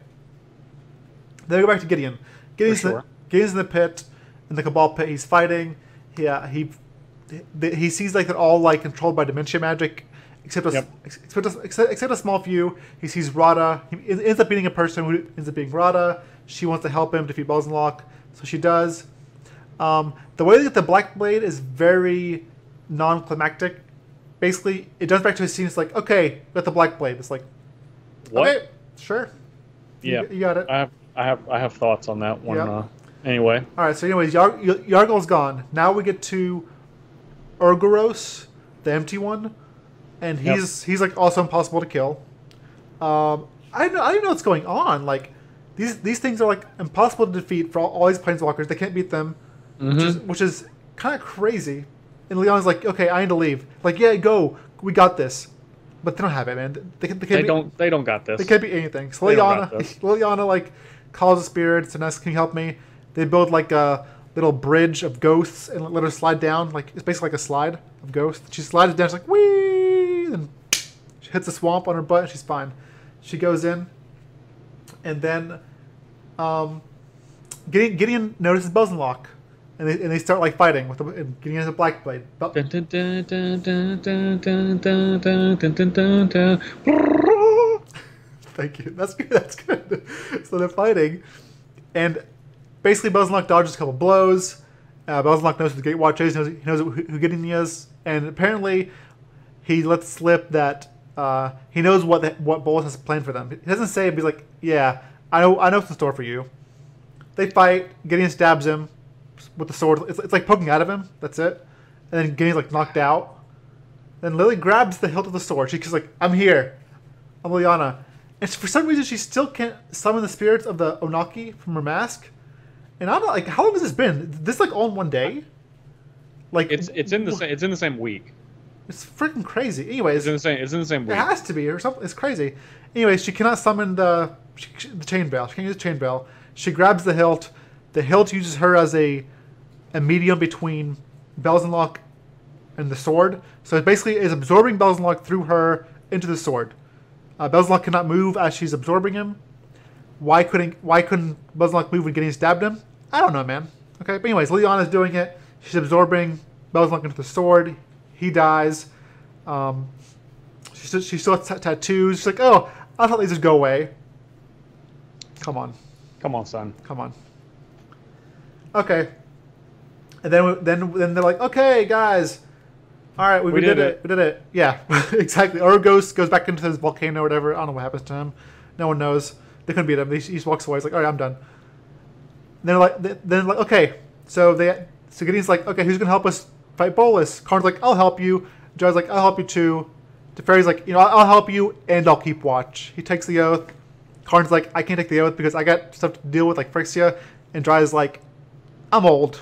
Then we go back to Gideon. Gideon's in the pit, in the Cabal pit. He's fighting. He sees like they're all like controlled by Dementia magic, except a small few. He sees Rada. He ends up beating a person who ends up being Rada. She wants to help him defeat Bosenlock, so she does. The way they get the Black Blade is very non-climactic. Basically, it jumps back to his scene. It's like, okay, got the Black Blade. It's like, what? Okay, sure. Yeah, you got it. I have thoughts on that one. Yeah. Anyway. All right. So, anyways, Yargle's gone. Now we get to Urgoros, the empty one, and he's like also impossible to kill. I don't know what's going on. Like these things are like impossible to defeat for all these planeswalkers. They can't beat them, which is kind of crazy. And Leon's like, okay, I need to leave. Like, yeah, go. We got this. But they don't have it, man. They don't got this. They can't beat anything. So Liliana like calls the spirits and asks, "Can you help me?" They build like a little bridge of ghosts and let her slide down. Like it's basically like a slide of ghosts. She slides down. She's like, "Wee!" And she hits a swamp on her butt. And she's fine. She goes in, and then Gideon notices Buzzlock. And they start like fighting with getting into Black Blade. Thank you. That's good. That's good. So they're fighting, and basically Buzzlock dodges a couple blows. Buzzlock knows who the Gatewatch is. He knows who Gideon is, and apparently he lets slip that he knows what Bolas has planned for them. He doesn't say it, but he's like, "Yeah, I know what's in store for you." They fight. Gideon stabs him with the sword. It's like poking out of him. That's it. And then Gideon's like knocked out. Then Lily grabs the hilt of the sword. She's like, "I'm here. I'm Liliana." And for some reason, she still can't summon the spirits of the Onaki from her mask. And I don't know, like, how long has this been? This like all in one day? Like it's in the same week. It's freaking crazy. Anyways, it's in the same week. It has to be or something. It's crazy. Anyways, she cannot summon the chain bell. She can't use the chain bell. She grabs the hilt. The hilt uses her as a medium between Belzenlock and the sword. So it basically is absorbing Belzenlock through her into the sword. Belzenlock cannot move as she's absorbing him. Why couldn't Belzenlock move when getting stabbed him? I don't know, man. Okay, but anyways, Liliana's doing it. She's absorbing Belzenlock into the sword. He dies. She still has tattoos. She's like, "Oh, I thought these just go away." Come on, son. Come on. Okay. And then they're like, "Okay, guys, all right, we did it. We did it." Yeah, exactly. Or goes back into his volcano or whatever. I don't know what happens to him. No one knows. They couldn't beat him. He just walks away. He's like, "All right, I'm done." And they're like, "Okay." So Gideon's like, "Okay, who's gonna help us fight Bolas?" Karn's like, "I'll help you." Jar's like, "I'll help you too." Teferi's like, "I'll help you and I'll keep watch." He takes the oath. Karn's like, "I can't take the oath because I got stuff to deal with like Phryxia." And Jar's like, "I'm old.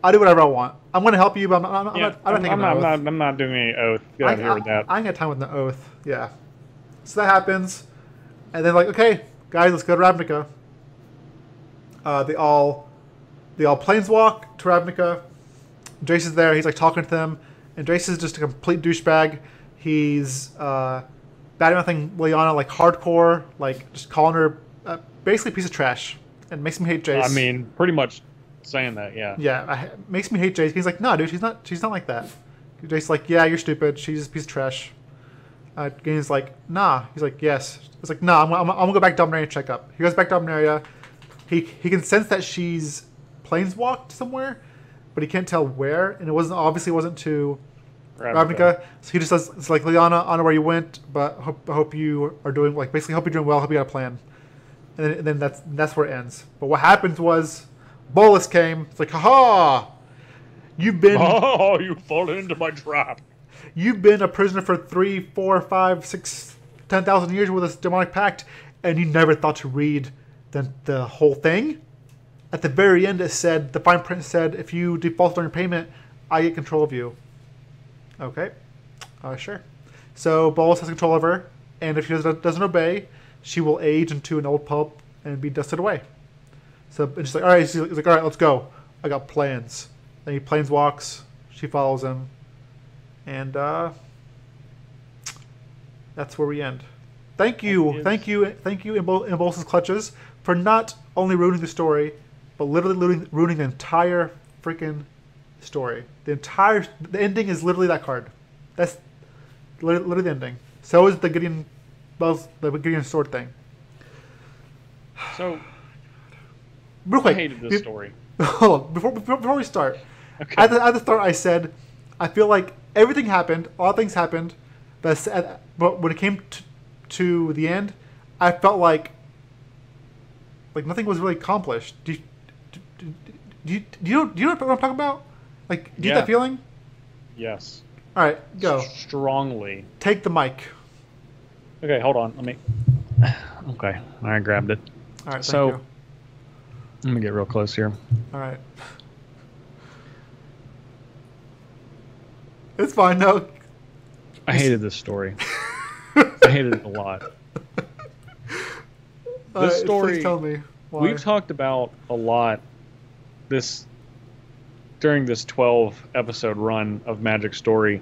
I do whatever I want. I'm going to help you, but I'm not doing any oath. Get out of here with that. I ain't got time with the oath. Yeah. So that happens, and then like, "Okay, guys, let's go to Ravnica." They all planeswalk to Ravnica. Jace is there. He's like talking to them, and Jace is just a complete douchebag. He's bad-mouthing Liliana like hardcore, like just calling her basically a piece of trash, and makes me hate Jace. I mean, pretty much saying that, yeah. Yeah, makes me hate Jace. He's like, "No, dude, she's not like that." Jace's like, "Yeah, you're stupid. She's a piece of trash." Gideon's like, "Nah." He's like, "Yes." It's like, "Nah, I'm gonna go back to Dominaria and check up." He goes back to Dominaria. He can sense that she's planeswalked somewhere, but he can't tell where, and it obviously wasn't to Ravnica. So he just says, "It's like, Liliana, I don't know where you went, but I hope you are doing, like, basically hope you're doing well, hope you got a plan." And then that's where it ends. But what happens was Bolas came. It's like, "Haha! You've fallen into my trap. You've been a prisoner for 3, 4, 5, 6, 10,000 years with this demonic pact, and you never thought to read the whole thing." At the very end, the fine print said, "If you default on your payment, I get control of you." Okay, sure. So Bolas has control of her, and if she doesn't obey, she will age into an old pulp and be dusted away. So it's just like, all right, he's like, "All right, let's go. I got plans." Then he planeswalks. She follows him, and that's where we end. Thank you in Bolas's clutches for not only ruining the story, but literally ruining the entire freaking story. The ending is literally that card. That's literally the ending. So is the Gideon sword thing. So, real quick, I hated this story. Hold on, before we start. Okay. At the start, I said I feel like everything happened, a lot of things happened, but when it came to the end, I felt like nothing was really accomplished. Do you know what I'm talking about? Like, do you get that feeling? Yes. All right, go. Strongly. Take the mic. Okay, hold on. Let me. Okay, I grabbed it. All right, so, thank you. Let me get real close here. All right. It's fine. No. I hated this story. I hated it a lot. This story. Please tell me why. We've talked about a lot during this 12 episode run of Magic Story.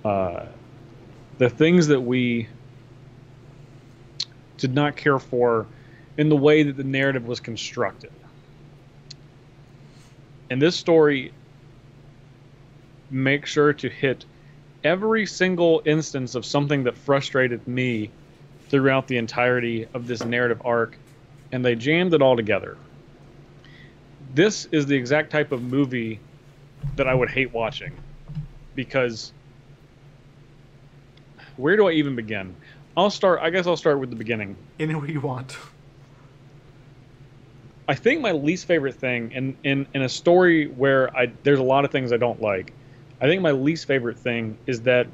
The things that we did not care for in the way that the narrative was constructed. And this story makes sure to hit every single instance of something that frustrated me throughout the entirety of this narrative arc, and they jammed it all together. This is the exact type of movie that I would hate watching, because where do I even begin? I guess I'll start with the beginning. Anywhere you want. I think my least favorite thing in a story where there's a lot of things I don't like. I think my least favorite thing is that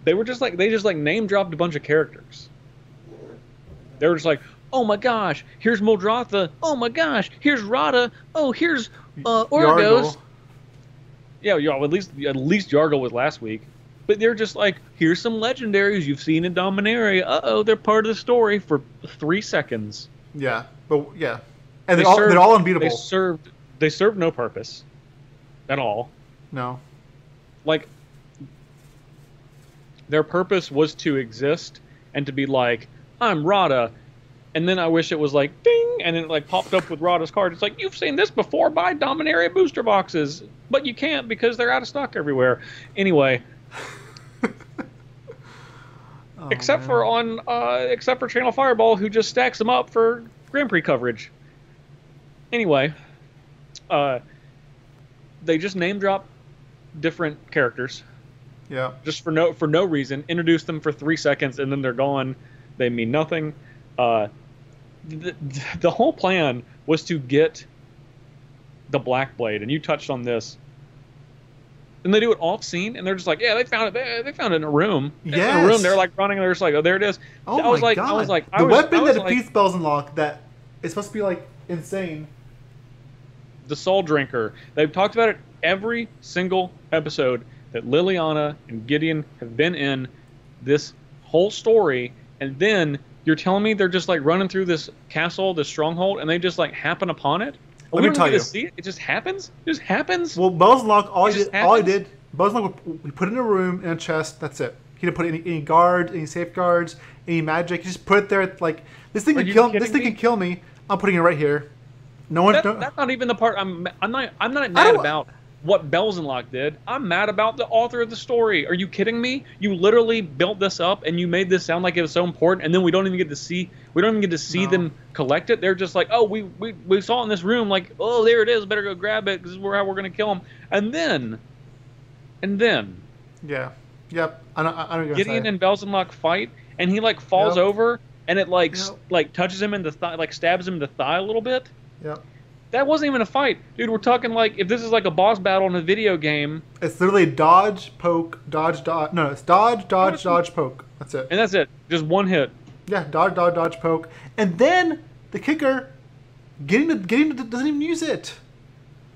they just name dropped a bunch of characters. They were just like, oh my gosh, here's Muldrotha. Oh my gosh, here's Rada. Oh, here's Orgos. Yeah, at least Yargle was last week. But they're just like, here's some legendaries you've seen in Dominaria. Uh-oh, they're part of the story for 3 seconds. Yeah, but yeah. And they're all unbeatable. They served no purpose at all. No. Like, their purpose was to exist and to be like, I'm Rada. And then I wish it was like, ding, and then it like popped up with Rada's card. It's like, you've seen this before, buy Dominaria booster boxes. But you can't because they're out of stock everywhere. Anyway. Except for Channel Fireball, who just stacks them up for Grand Prix coverage. Anyway, they just name drop different characters. Yeah. Just for no reason. Introduce them for 3 seconds and then they're gone. They mean nothing. The whole plan was to get the Black Blade, and you touched on this. And they do it off scene, and they're just like, yeah, they found it. They found it in a room. Yes. In a room, they're like running, and they're just like, oh, there it is. Oh my god! The weapon that defeats Belzenlock that is supposed to be like insane. The Soul Drinker. They've talked about it every single episode that Liliana and Gideon have been in this whole story, and then you're telling me they're just like running through this castle, this stronghold, and they just like happen upon it. Let me tell you. See it. It just happens. It just happens. Well, Belzenlock, all he did, Belzenlock, we put it in a room, in a chest, that's it. He didn't put any guards, any safeguards, any magic. He just put it there like, this thing can kill me. I'm putting it right here. No one. That's not even the part. I'm not mad about what Belzenlock did. I'm mad about the author of the story. Are you kidding me? You literally built this up and you made this sound like it was so important, and then we don't even get to see them collect it. They're just like, oh, we saw it in this room, like, oh, there it is, better go grab it, because this is how we're gonna kill him. And then yeah, yep, I know Gideon and Belzenlock fight, and he like falls over, and it like like touches him in the thigh, like stabs him in the thigh a little bit. Yep. That wasn't even a fight. Dude, we're talking like if this is like a boss battle in a video game. It's literally dodge, poke, dodge, dodge. No, it's dodge, poke. That's it. And that's it. Just one hit. Yeah, dodge, poke. And then the kicker, Gideon doesn't even use it.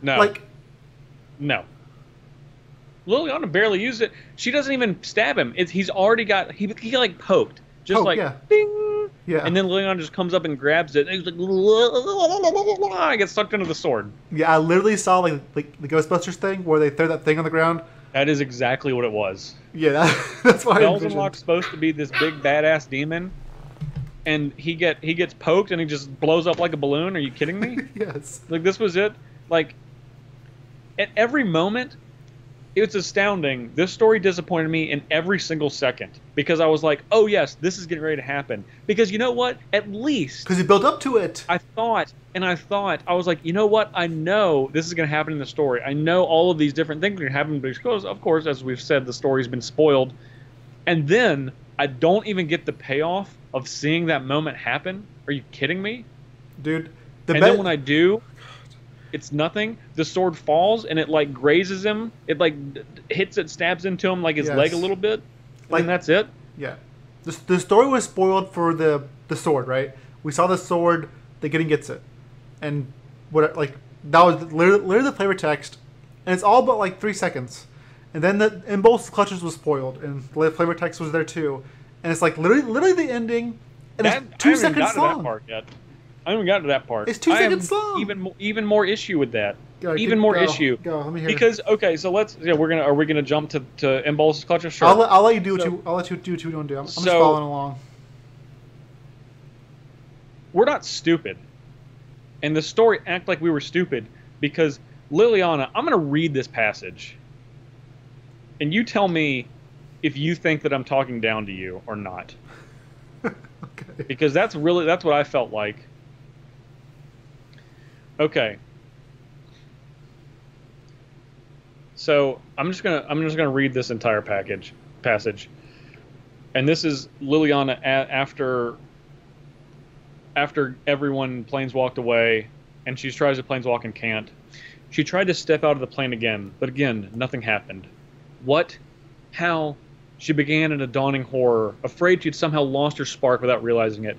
No. No. Liliana barely used it. She doesn't even stab him. He's already got, he like poked. Just ding. Yeah. And then Leon just comes up and grabs it, and he's like, I get sucked into the sword. Yeah, I literally saw like the Ghostbusters thing where they throw that thing on the ground. That is exactly what it was. Yeah, that's why. Belzenlock's supposed to be this big badass demon, and he gets poked and he just blows up like a balloon. Are you kidding me? Yes. Like this was it. Like at every moment, it's astounding. This story disappointed me in every single second because I was like, oh yes, this is getting ready to happen. Because you know what? At least because you built up to it. I was like, you know what? I know this is going to happen in the story. I know all of these different things are going to happen because, of course, as we've said, the story's been spoiled. And then I don't even get the payoff of seeing that moment happen. Are you kidding me? Dude. Then when I do, It's nothing. The sword falls and it like grazes him. It like hits it, stabs into him like his leg a little bit. And that's it. Yeah. The story was spoiled for the sword, right? We saw the sword, the Gideon gets it. And what like that was literally the flavor text. And it's all but like 3 seconds. And then and both clutches was spoiled and the flavor text was there too. And it's like literally the ending and it's 2 seconds long. To that part yet. I haven't gotten to that part. It's 2 seconds long. Even more issue with that. Go, issue. Go. Let me hear. Because okay, so are we gonna jump to Impulse's clutches? Sure. I'll let you do what you want to do. I'm just following along. We're not stupid, and the story act like we were stupid because Liliana. I'm gonna read this passage, and you tell me if you think that I'm talking down to you or not. Okay. Because that's what I felt like. Okay. So I'm just gonna read this entire passage, and this is Liliana after everyone planeswalked away, and she tries to planeswalk and can't. She tried to step out of the plane again, but again nothing happened. What? How? She began in a dawning horror, afraid she'd somehow lost her spark without realizing it.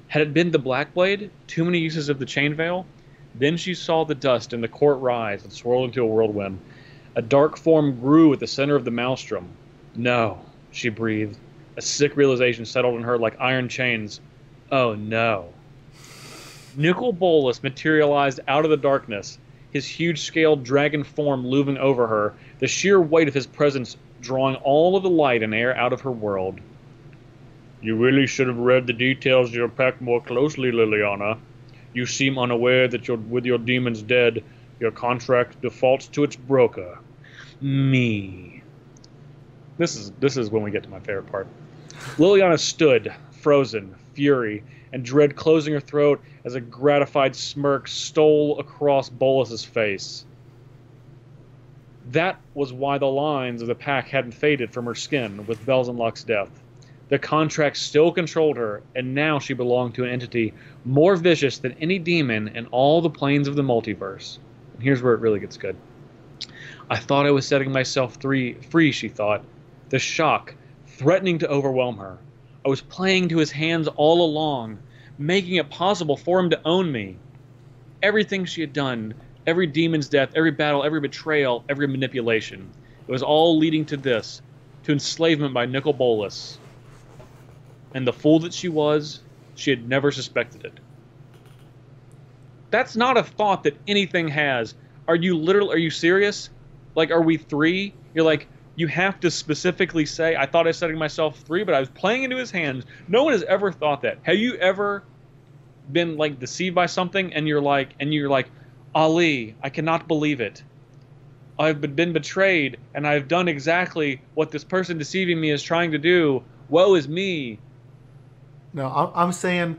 Had it been the Blackblade? Too many uses of the Chain Veil? Then she saw the dust in the court rise and swirl into a whirlwind. A dark form grew at the center of the maelstrom. No, she breathed. A sick realization settled in her like iron chains. Oh no. Nicol Bolas materialized out of the darkness, his huge-scaled dragon form looming over her, the sheer weight of his presence drawing all of the light and air out of her world. You really should have read the details of your pact more closely, Liliana. You seem unaware that with your demons dead, your contract defaults to its broker. Me. This is when we get to my favorite part. Liliana stood, frozen, fury, and dread closing her throat as a gratified smirk stole across Bolas's face. That was why the lines of the pack hadn't faded from her skin with Belzenluck's death. The contract still controlled her, and now she belonged to an entity more vicious than any demon in all the planes of the multiverse. And here's where it really gets good. I thought I was setting myself free, she thought. The shock, threatening to overwhelm her. I was playing to his hands all along, making it possible for him to own me. Everything she had done, every demon's death, every battle, every betrayal, every manipulation, it was all leading to this, to enslavement by Nicol Bolas. And the fool that she was, she had never suspected it. That's not a thought that anything has. Are you serious? Like, are we three? You're like, you have to specifically say, I thought I was setting myself free, but I was playing into his hands. No one has ever thought that. Have you ever been, like, deceived by something, and you're like, Ali, I cannot believe it. I've been betrayed, and I've done exactly what this person deceiving me is trying to do. Woe is me. No, I'm saying,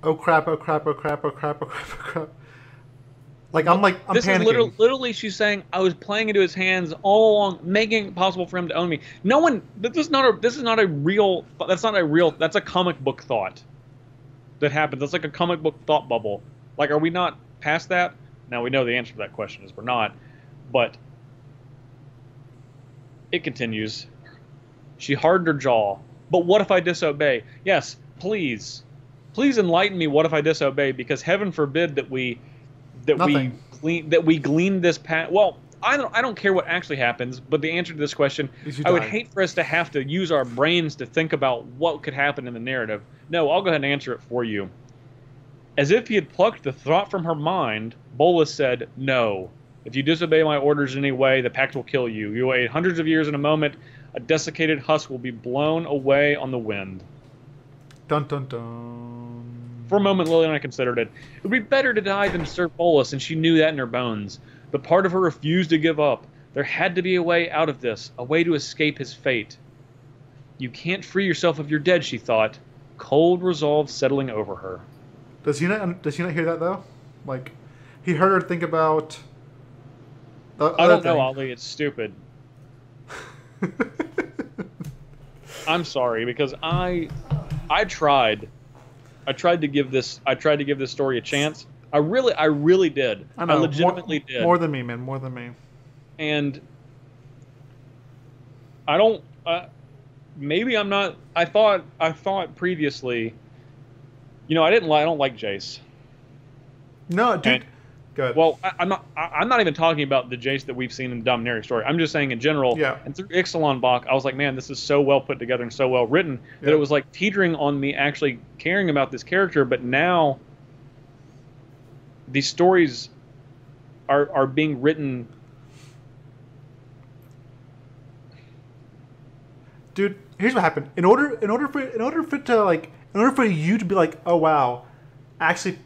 oh crap, oh crap, oh crap, oh crap, oh crap, oh crap. I'm panicking. This is literally she's saying, I was playing into his hands all along, making it possible for him to own me. No one, that's a comic book thought that happens. That's like a comic book thought bubble. Like, are we not past that? Now, we know the answer to that question is we're not, but it continues. She hardened her jaw. But what if I disobey? Yes, please. Please enlighten me what if I disobey, because heaven forbid that we glean this path. Well, I don't care what actually happens, but the answer to this question, I would hate for us to have to use our brains to think about what could happen in the narrative. No, I'll go ahead and answer it for you. As if he had plucked the thought from her mind, Bolas said, no. If you disobey my orders in any way, the pact will kill you. You will wait hundreds of years in a moment. A desiccated husk will be blown away on the wind. Dun dun dun. For a moment, Liliana considered it. It would be better to die than to serve Bolas, and she knew that in her bones. But part of her refused to give up. There had to be a way out of this, a way to escape his fate. You can't free yourself of your dead, she thought, cold resolve settling over her. Does he not hear that, though? Like, he heard her think about... I don't know, Ali. It's stupid. I'm sorry, because I tried to give this story a chance. I really did. I know. Legitimately did. More than me, man. More than me. And I don't. Maybe I'm not. I thought previously. You know, I don't like Jace. No, dude. Good. Well, I'm not even talking about the Jace that we've seen in the Dominaria story. I'm just saying in general. Yeah. And through Ixalan Bach, I was like, man, this is so well put together and so well written that it was like teetering on me actually caring about this character. But now, these stories are being written. Dude, here's what happened. In order for you to be like, oh wow, actually,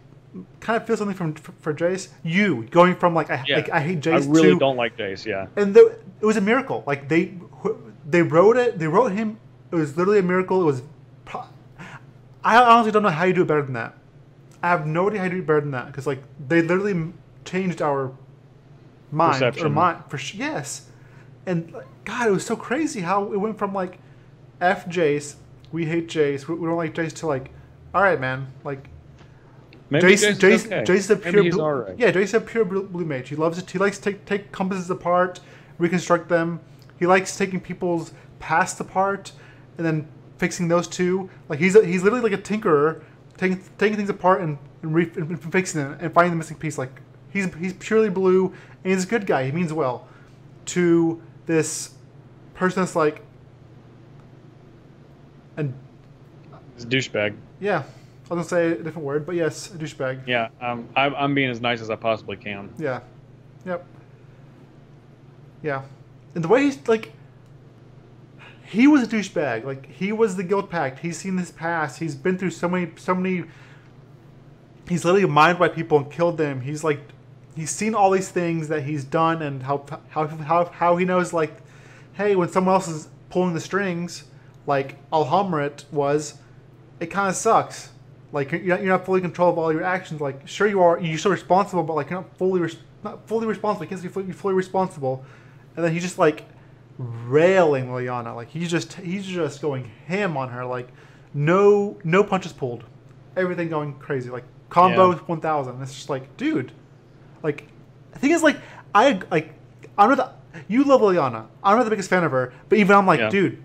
kind of feel something for Jace. You going from like I hate Jace. I really don't like Jace. Yeah. And it was a miracle. Like they wrote it. They wrote him. It was literally a miracle. It was. I honestly don't know how you do it better than that. I have no idea how you do it better than that because like they literally changed our mind perception. Yes. And God, it was so crazy how it went from like, F Jace, we hate Jace, we don't like Jace, to like, all right, man, like, maybe Jace is a pure he's all right. Yeah, Jace is a pure blue mage. He loves it. He likes to take compasses apart, reconstruct them. He likes taking people's past apart and then fixing those too. Like he's literally like a tinkerer, taking things apart and fixing them and finding the missing piece. Like he's purely blue and he's a good guy. He means well. To this person that's like He's a douchebag. Yeah, I was gonna say a different word, but yes, a douchebag. Yeah, I'm being as nice as I possibly can. Yeah, yep, yeah, and the way he's like, he was a douchebag. Like he was the Guild Pact. He's seen his past. He's been through so many. He's literally mined by people and killed them. He's like. He's seen all these things that he's done and how he knows, like, hey, when someone else is pulling the strings, like Alhamrit was, it kind of sucks. Like, you're not fully in control of all your actions. Like, sure you are, you're still responsible, but like you're not fully responsible. You can't be fully responsible. And then he's just like railing Liliana. Like he's just going ham on her. Like no punches pulled, everything going crazy. Like combo 1000. It's just like, dude. Like, the thing is, like, I'm not you love Liliana. I'm not the biggest fan of her, but even I'm like, dude,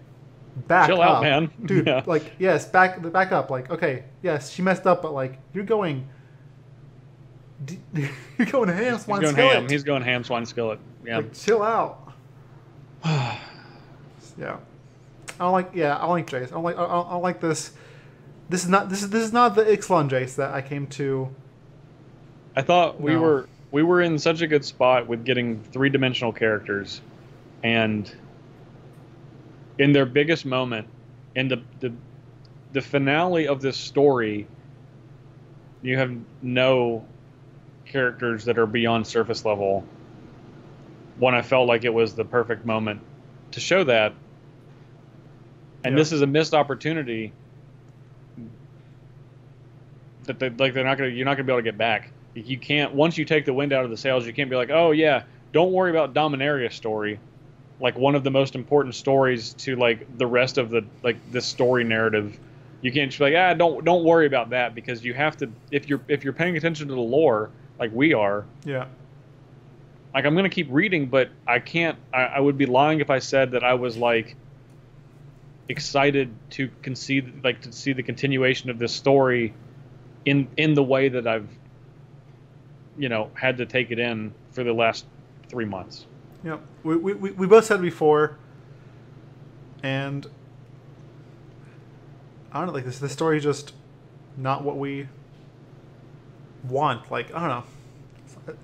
chill up, out, man. Dude, like, yes, back up. Like, okay, yes, she messed up, but like, you're going ham, swine skillet. He's going ham, swine skillet. Yeah, like, chill out. Yeah, I don't like Jace. I don't like this. This is not the Ixalan Jace that I came to. I thought we were in such a good spot with getting 3-dimensional characters, and in their biggest moment, in the finale of this story, you have no characters that are beyond surface level. When I felt like it was the perfect moment to show that, and this is a missed opportunity that you're not gonna be able to get back. You can't, once you take the wind out of the sails, you can't be like, oh yeah, don't worry about Dominaria story, like one of the most important stories to like the rest of the this story narrative. You can't just be like, don't worry about that, because you have to, if you're paying attention to the lore like we are. Yeah. Like I'm gonna keep reading, but I can't. I would be lying if I said that I was like excited to see the continuation of this story in the way that I've had to take it in for the last 3 months. Yeah, we both said before, and I don't know, like this story is just not what we want. Like, I don't know.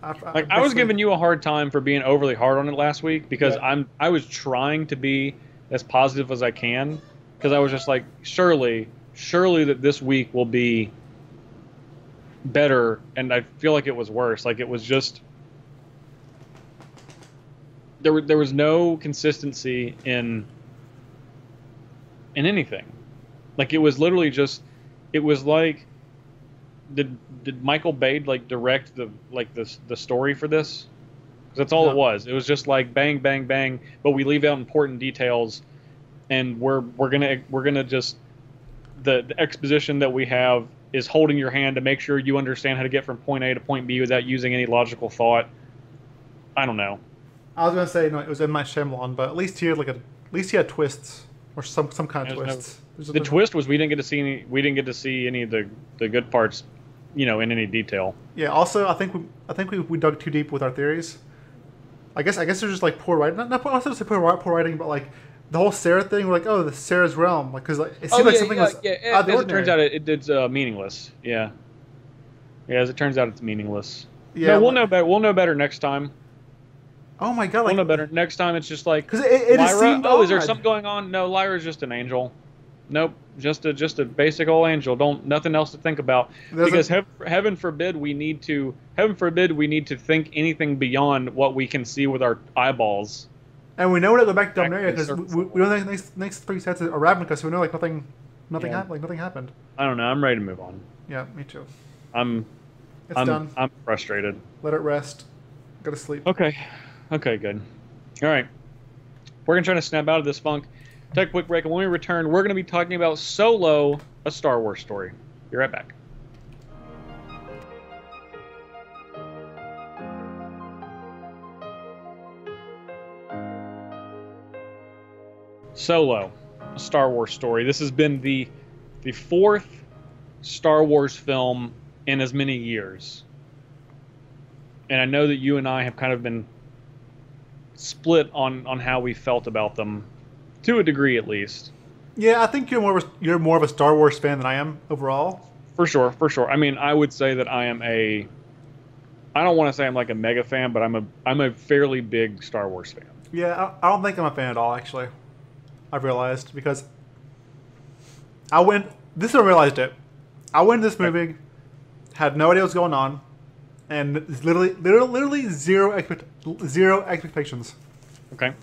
I was giving you a hard time for being overly hard on it last week because I was trying to be as positive as I can, because I was just like, surely that this week will be better, and I feel like it was worse. Like it was just there was no consistency in anything. Like it was literally just, it was like, did Michael Bay direct the story for this? 'Cause that's all it was. It was just like bang bang bang, but we leave out important details, and we're gonna just the exposition that we have is holding your hand to make sure you understand how to get from point A to point B without using any logical thought. I don't know. I was gonna say no, it was M. Night Shyamalan, but at least he had twists or some kind of twists. The twist was we didn't get to see any of the good parts, in any detail. Yeah. Also, I think we dug too deep with our theories. I guess there's just like poor writing. Not also say poor writing, but like the whole Sarah thing. We're like, oh, the Sarah's realm, like because it seemed like something was out of the ordinary. As it turns out, it's meaningless. Yeah. Yeah. As it turns out, it's meaningless. Yeah. No, we'll know better. We'll know better next time. Oh my god! We'll know better next time. It's just like because it Lyra. Seemed oh, odd. Is there something going on? No, Lyra's just an angel. Nope, just a basic old angel. Nothing else to think about. Because heaven forbid we need to think anything beyond what we can see with our eyeballs. And we know to go back to Dominaria because we know the next 3 sets are Ravnica, so we know like nothing happened. I don't know. I'm ready to move on. Yeah, me too. It's done. I'm frustrated. Let it rest. Go to sleep. Okay, good. All right, we're gonna try to snap out of this funk. Take a quick break, and when we return, we're going to be talking about Solo, a Star Wars story. Be right back. Solo, a Star Wars story. This has been the 4th Star Wars film in as many years. And I know that you and I have kind of been split on how we felt about them. To a degree, at least. Yeah, I think you're more of a Star Wars fan than I am overall. For sure. I mean, I would say that I am I don't want to say I'm like a mega fan, but I'm a fairly big Star Wars fan. Yeah, I don't think I'm a fan at all, actually. I've realized because I realized it. I went to this movie, had no idea what's going on, and literally zero expectations. Okay.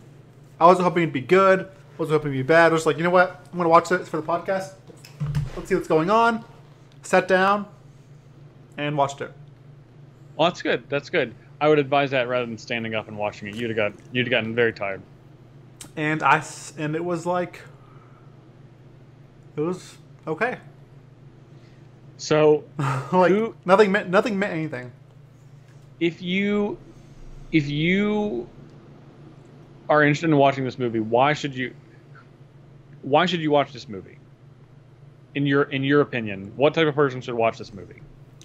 I was hoping it'd be good. I was hoping it'd be bad. I was like, you know what? I'm gonna watch this for the podcast. Let's see what's going on. Sat down and watched it. Well, that's good. I would advise that rather than standing up and watching it. You'd have gotten very tired. And it was like, it was okay. So like nothing meant anything. If you are interested in watching this movie, why should you watch this movie? In your opinion, what type of person should watch this movie?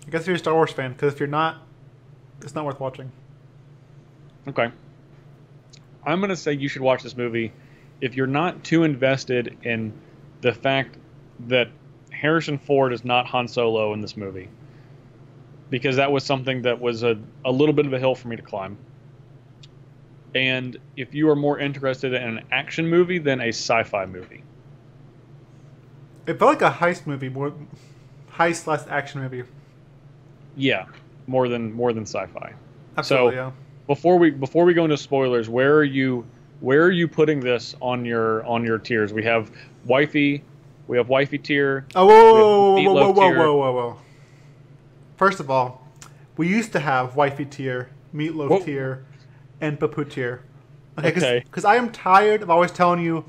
I guess if you're a Star Wars fan, because if you're not, it's not worth watching. Okay. I'm going to say you should watch this movie if you're not too invested in the fact that Harrison Ford is not Han Solo in this movie. Because that was something that was a little bit of a hill for me to climb. And if you are more interested in an action movie than a sci-fi movie. It felt like a heist movie, more heist/action movie. Yeah, more than sci-fi. Absolutely, so, yeah. Before we go into spoilers, where are you putting this on your tiers? We have wifey tier. Oh, whoa. First of all, we used to have wifey tier, meatloaf tier, and papu tier. Okay. Because I am tired of always telling you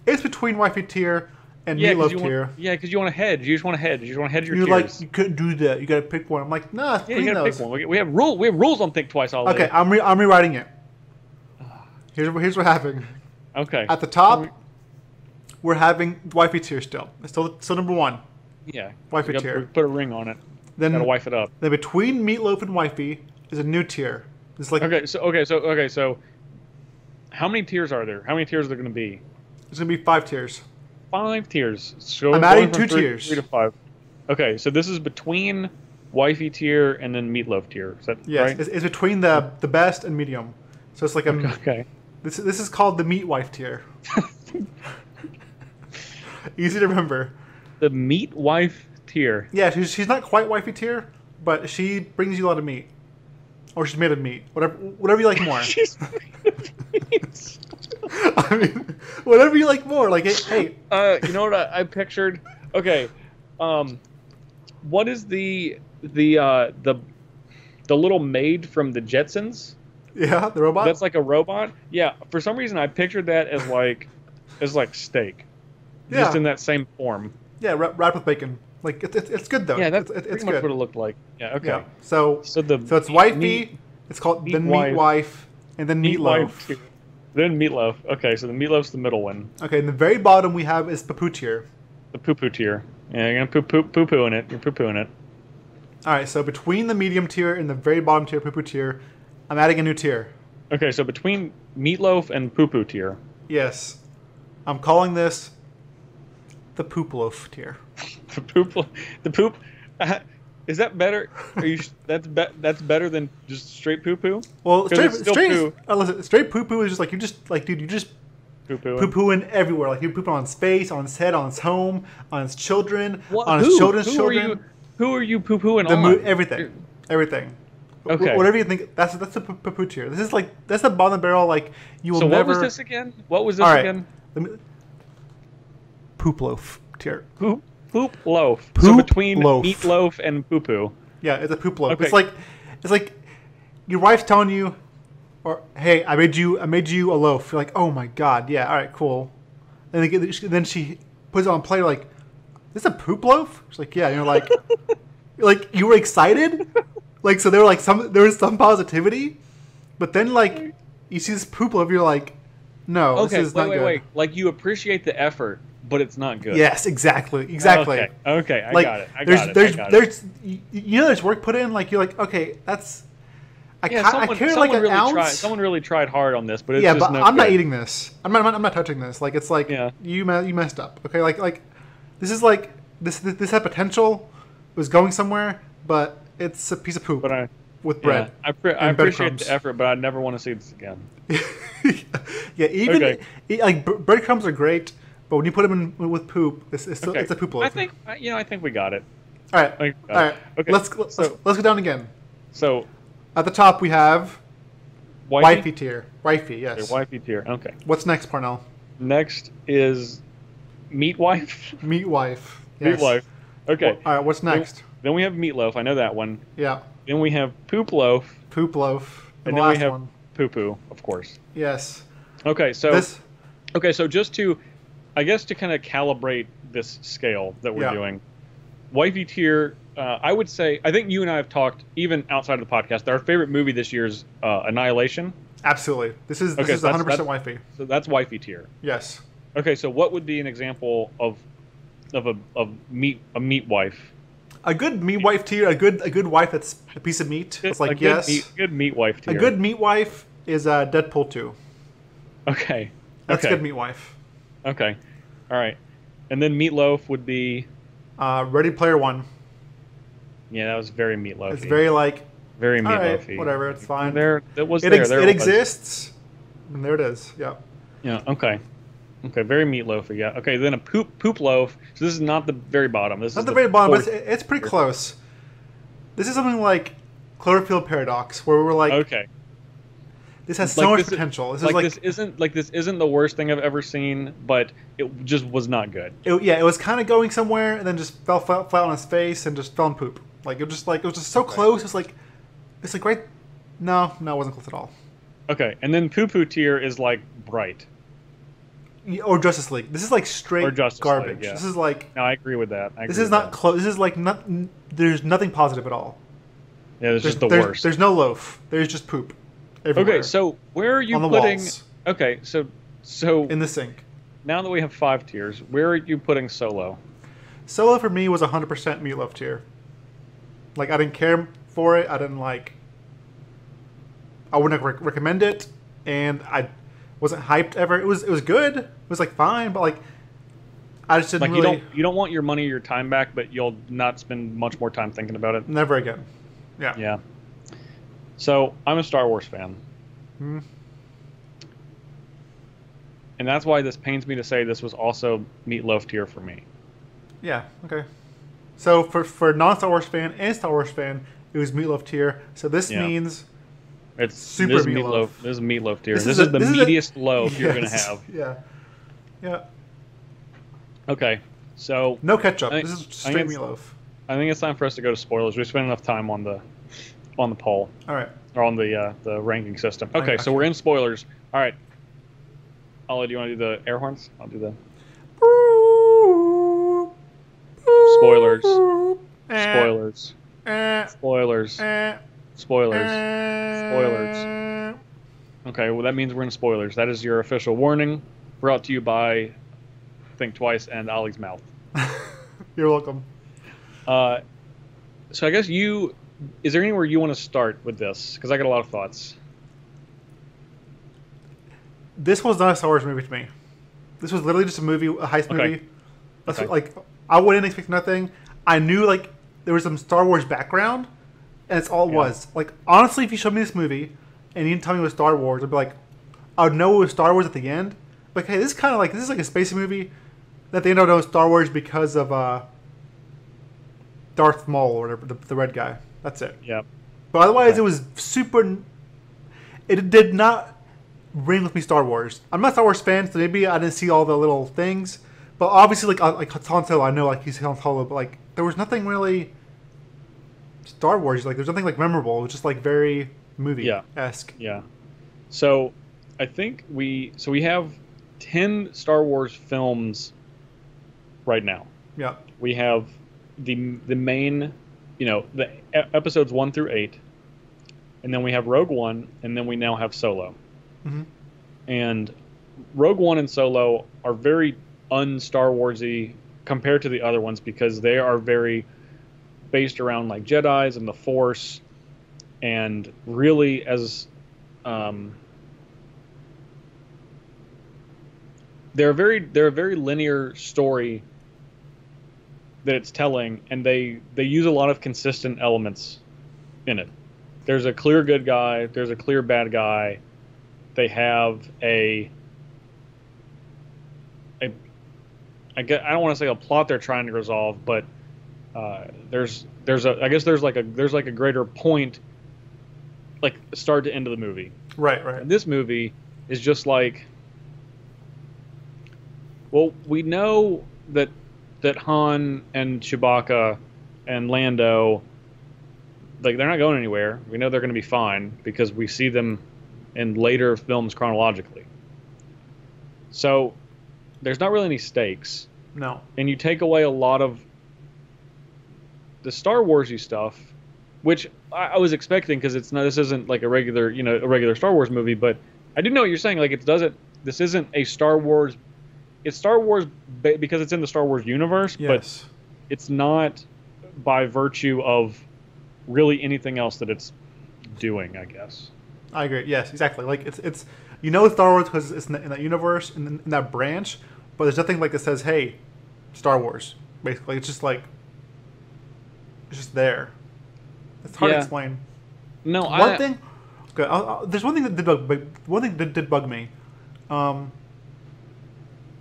it's between wifey tier and meatloaf tier. Yeah, because you want to hedge. You just want to hedge. You just want to hedge your tiers. Like, you couldn't do that. You got to pick one. I'm like, nah, you got to pick one. We have rules on Thinktwice all day. Okay, I'm rewriting it. Here's what happened. Okay. At the top, we're having wifey tier still. It's still number one. Yeah. Wifey tier. Put a ring on it. Then gotta wife it up. Then between meatloaf and wifey is a new tier. It's like so how many tiers are there? How many tiers are there going to be? There's going to be 5 tiers. 5 tiers. So I'm adding 2 tiers. 3 to 5. Okay, so this is between wifey tier and then meatloaf tier. Is that right? Yes, it's between the best and medium. So it's like a okay. This is called the meat wife tier. Easy to remember. The meat wife tier. Yeah, she's not quite wifey tier, but she brings you a lot of meat, or she's made of meat. Whatever you like more. She's made of meat. I mean, whatever you like more. Like, hey. You know what I pictured? Okay. What is the little maid from the Jetsons? Yeah, the robot. That's like a robot. Yeah. For some reason, I pictured that as like steak. Yeah. Just in that same form. Yeah, wrapped with bacon. Like it's good though. Yeah, that's it's pretty good. much what it looked like. Yeah. Okay. Yeah. So So it's wifey. It's called the meat wife, and then meatloaf. Then meatloaf. Okay, so the meatloaf's the middle one. Okay, and the very bottom we have is poo tier. The poo tier. Yeah, you're gonna poo in it. You're poo in it. All right, so between the medium tier and the very bottom tier, poo tier, I'm adding a new tier. Okay, so between meatloaf and poo tier. Yes, I'm calling this the poop loaf tier. The poop. Is that better? Are you? That's better than just straight poo. Well, straight poo. Listen, straight poo is just like you just poo-pooing everywhere. Like you poop on his face, on his head, on his home, on his children, on his children's children. Who are you poo-pooing on? Everything. Okay. Whatever you think. That's the poo tier. This is like that's the bottom of the barrel. Like you will never. So never. What was this again? What was this again? Poop loaf tier. Poop loaf. Poop so between loaf. meatloaf and poo. Yeah, it's a poop loaf. Okay. It's like your wife's telling you, or hey, I made you a loaf. You're like, oh my god, yeah, all right, cool. And then she puts it on a plate. Like, this is a poop loaf. She's like, yeah. And you're like, you were excited. Like, so there was some positivity, but then like you see this poop loaf, you're like, no, this is not good. Wait. Like you appreciate the effort, but it's not good. Yes, exactly. Okay, I got it. There's there's work put in. Like you're like, okay, that's. I carry like an ounce. Someone really tried hard on this, but it's just but I'm not eating this. I'm not touching this. Like it's like you messed up. Okay, like this is like this had potential. It was going somewhere, but it's a piece of poop with bread. I appreciate the effort, but I never want to see this again. Like breadcrumbs are great. But when you put them in with poop, it's a poop loaf. I think we got it. All right. Okay. Let's go down again. So, at the top we have wifey tier. Wifey, yes. Okay, wifey tier. Okay. What's next, Parnell? Next is meat wife. Meat wife. Yes. Meat wife. Okay. All right. What's next? Then we have meatloaf. I know that one. Yeah. Then we have poop loaf. Poop loaf. And then we have poo, of course. Yes. Okay. So. So just to. I guess to kind of calibrate this scale that we're doing, wifey tier, I would say, I think you and I have talked, even outside of the podcast, that our favorite movie this year is Annihilation. Absolutely. This is 100% wifey. So that's wifey tier. Yes. Okay, so what would be an example of a meat wife? A good meat wife tier, a good wife that's a piece of meat. It's like, good meat wife tier. A good meat wife is Deadpool 2. Okay. That's a good meat wife. Okay. All right. And then meatloaf would be... Ready Player One. Yeah, that was very meatloafy. It's very Very meatloafy. Right, whatever, it's fine. It exists, and there it is. Yeah. Yeah, okay. Okay, very meatloafy, yeah. Okay, then a poop loaf. So this is not the very bottom. This is not the very bottom, but it's pretty close. This is something like Cloverfield Paradox, where we're like... Okay. This has so much potential. This isn't the worst thing I've ever seen, but it just was not good. It was kind of going somewhere, and then just fell flat on his face and just fell in poop. It was just so close. It's like right. No, it wasn't close at all. Okay, and then poo tier is like Bright. Or Justice League. This is like straight garbage. League, yeah. This is like. No, I agree with that. This is not close. This is like not. There's nothing positive at all. Yeah, there's just the worst. There's no loaf. There's just poop. Everywhere. Okay, so where are you on the putting? Walls. Okay, so in the sink. Now that we have 5 tiers, where are you putting Solo? Solo for me was 100% meatloaf tier. Like I didn't care for it. I didn't like. I wouldn't recommend it, and I wasn't hyped ever. It was good. It was like fine, but like I just didn't really. You don't want your money or your time back, but you'll not spend much more time thinking about it. Never again. Yeah. Yeah. So, I'm a Star Wars fan. Hmm. And that's why this pains me to say this was also meatloaf tier for me. Yeah, okay. So, for non-Star Wars fan and Star Wars fan, it was meatloaf tier. So, this means it's super meatloaf. This is meatloaf tier. This is the meatiest loaf you're going to have. Yeah. Yeah. Okay, so... No ketchup. This is straight meatloaf. I think it's time for us to go to spoilers. We spent enough time on the poll. All right. Or on the ranking system. Okay, so we're in spoilers. All right. Ollie, do you want to do the air horns? I'll do the... Spoilers. Eh, Spoilers. eh, Spoilers. eh, Spoilers. Spoilers. eh. Okay, well that means we're in spoilers. That is your official warning, brought to you by Thinktwice and Ollie's Mouth. You're welcome. So I guess is there anywhere you want to start with this? Because I got a lot of thoughts. This was not a Star Wars movie to me. This was literally just a movie, a heist movie. That's Okay. like, I wouldn't expect nothing. I knew like there was some Star Wars background, and that's all it was. Like honestly, if you showed me this movie and you didn't tell me it was Star Wars, I'd be like, I would know it was Star Wars at the end. Like, hey, this is kind of like, this is like a spacey movie that they don't know Star Wars because of Darth Maul or whatever, the red guy. That's it. Yeah. But otherwise, it was super. It did not ring with me Star Wars. I'm not a Star Wars fan, so maybe I didn't see all the little things. But obviously, like Han Solo, I know like he's Han Solo, but like there was nothing really Star Wars. Like there's nothing like memorable. It was just like very movie-esque. Yeah. So I think we have 10 Star Wars films right now. Yeah. We have the main, the episodes 1 through 8, and then we have Rogue One, and then we now have Solo. Mm-hmm. And Rogue One and Solo are very un-Star Warsy compared to the other ones because they are very based around like Jedis and the Force, and really as they're a very linear story that it's telling, and they use a lot of consistent elements in it. There's a clear good guy, there's a clear bad guy. They have I don't want to say a plot they're trying to resolve, but there's like a greater point, like start to end of the movie. Right. And this movie is just like, well, we know that Han and Chewbacca and Lando, like they're not going anywhere. We know they're going to be fine because we see them in later films chronologically. So there's not really any stakes. No. And you take away a lot of the Star Warsy stuff, which I was expecting because this isn't like a regular Star Wars movie, but I do know what you're saying. Like this isn't a Star Wars. It's Star Wars because it's in the Star Wars universe, yes. But it's not by virtue of really anything else that it's doing, I guess. I agree. Yes, exactly. Like it's it's Star Wars because it's in that universe in that branch, but there's nothing like that says, "Hey, Star Wars." Basically, it's just like it's just there. It's hard to explain. No, one thing. Okay, there's one thing that did bug me.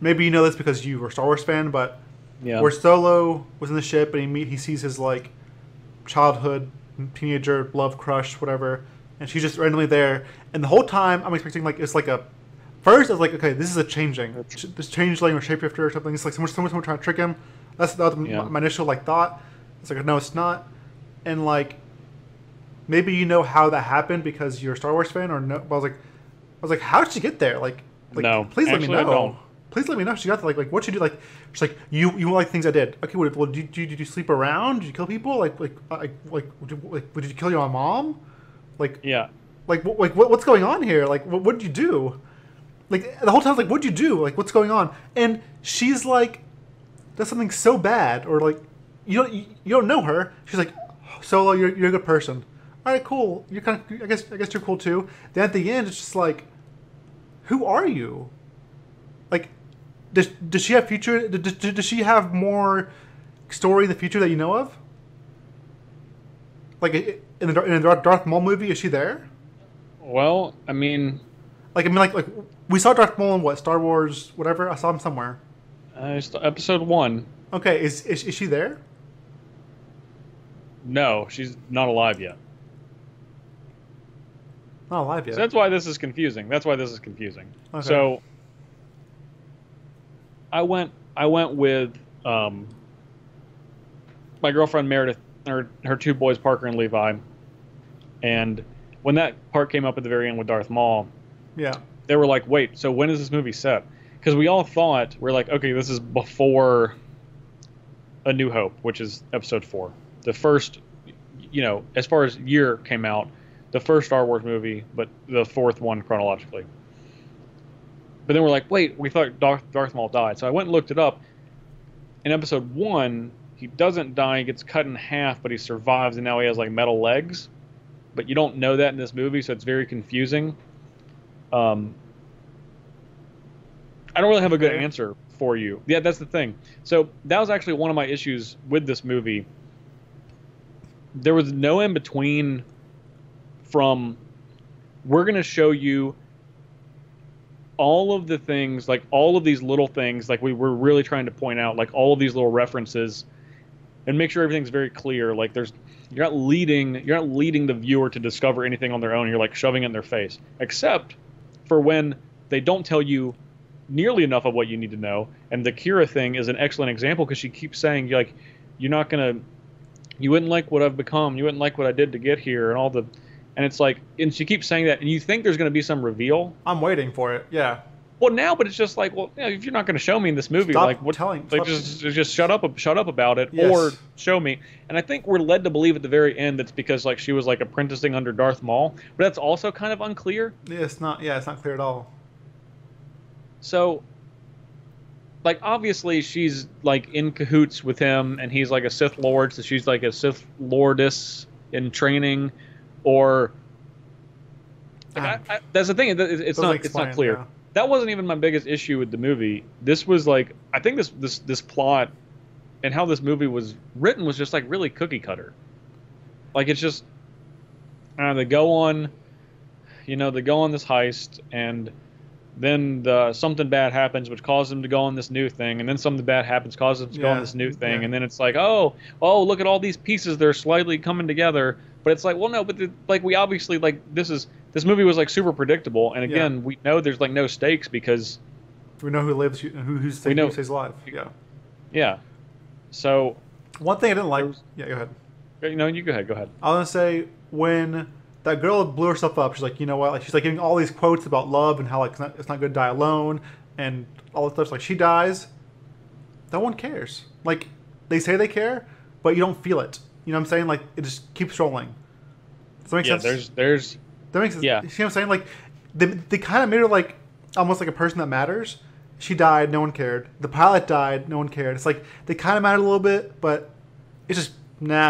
Maybe you know this because you were a Star Wars fan, but where Solo was in the ship and he sees his like childhood teenager love crush whatever, and she's just randomly there, and the whole time I'm expecting like it's like a first I was like, okay, this is a changeling, this changeling or shapeshifter or something. It's like someone trying to trick him. That was my initial like thought. It's like, no, it's not. And like maybe you know how that happened because you're a Star Wars fan or no. But I was like, how did she get there? Like no, please let me actually, I know. don't. Please let me know. She got there. Like what she do? Like she's like you like things I did. Okay, well did you sleep around? Did you kill people? Like did you kill your mom? Like what's going on here? Like what did you do? Like the whole time I was like, what'd you do? Like what's going on? And she's like does something so bad, or like you don't know her. She's like, Solo, you're a good person. All right, cool. You're kind of I guess you're cool too. Then at the end, it's just like, who are you? Like, does she have future? Does she have more story in the future that you know of? Like in the Darth Maul movie, is she there? Well, I mean, like we saw Darth Maul in what, Star Wars, whatever. I saw him somewhere. It's episode 1. Okay, is she there? No, she's not alive yet. Not alive yet. So that's why this is confusing. Okay. So I went with my girlfriend Meredith, her two boys Parker and Levi, and when that part came up at the very end with Darth Maul, they were like, "Wait, so when is this movie set?" Because we all thought we're like, "Okay, this is before A New Hope, which is episode 4. The first, as far as year came out, the first Star Wars movie, but the 4th one chronologically. But then we're like, wait, we thought Darth Maul died. So I went and looked it up. In episode 1, he doesn't die, he gets cut in half, but he survives, and now he has like metal legs. But you don't know that in this movie, so it's very confusing. I don't really have a good answer for you. Yeah, that's the thing. So that was actually one of my issues with this movie. There was no in between from we're going to show you all of the things, like all of these little things, like we were really trying to point out, like all of these little references, and make sure everything's very clear. Like you're not leading the viewer to discover anything on their own. You're like shoving it in their face, except for when they don't tell you nearly enough of what you need to know. And the Kira thing is an excellent example because she keeps saying, like, you wouldn't like what I've become, you wouldn't like what I did to get here, and it's like, and she keeps saying that, and you think there's going to be some reveal. I'm waiting for it. Yeah. Well, now, but it's just like, well, if you're not going to show me in this movie, just shut up about it, yes. Or show me. And I think we're led to believe at the very end that's because like she was like apprenticing under Darth Maul, but that's also kind of unclear. Yeah, it's not clear at all. So, like, obviously she's like in cahoots with him, and he's like a Sith Lord, so she's like a Sith Lordess in training, or like, that's the thing. It's not clear. Yeah. That wasn't even my biggest issue with the movie. This was like, I think this plot and how this movie was written was just like really cookie cutter. Like it's just they go on this heist, and then something bad happens, which causes them to go on this new thing, and then something bad happens, causes them to go on this new thing, and then it's like, oh, look at all these pieces, they're slightly coming together. But it's like, well, no, but we obviously, like, this movie was like super predictable, and again, we know there's like no stakes because we know who lives, who stays alive. Yeah. So one thing I didn't like. Yeah, go ahead. You go ahead. I was gonna say when that girl blew herself up, she's like, you know what? Like she's like giving all these quotes about love and how like it's not good to die alone and all this stuff. Like she dies, no one cares. Like they say they care, but you don't feel it. You know what I'm saying? Like it just keeps rolling. Does that make sense? That makes sense. Yeah. You see what I'm saying? Like they kind of made her like almost like a person that matters. She died, no one cared. The pilot died, no one cared. It's like they kind of mattered a little bit, but it's just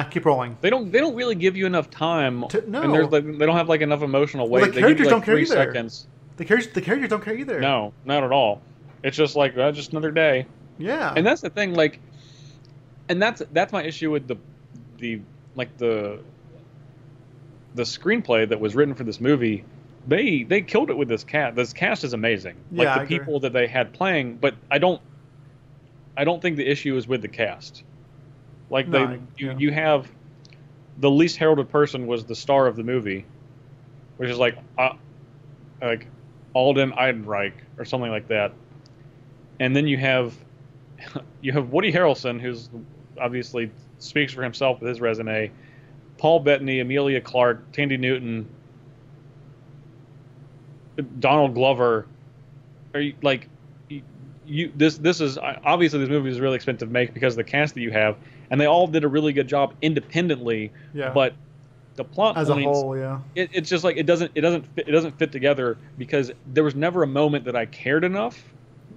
keep rolling. They don't really give you enough time. No. And there's like they don't have like enough emotional weight. Well, the characters don't care either. 3 seconds. The characters don't care either. No, not at all. It's just like just another day. Yeah. And that's the thing, like, and that's my issue with the screenplay that was written for this movie. They killed it with this cast. This cast is amazing. Yeah, like the people that they had playing, but I don't think the issue is with the cast. Like you have the least heralded person was the star of the movie, which is like Alden Ehrenreich or something like that. And then you have Woody Harrelson, who's obviously speaks for himself with his resume. Paul Bettany, Emilia Clarke, Tandy Newton, Donald Glover. Are you like this is obviously this movie is really expensive to make because of the cast that you have, and they all did a really good job independently. Yeah. But the plot as points, a whole, yeah, it's just like it doesn't fit together because there was never a moment that I cared enough.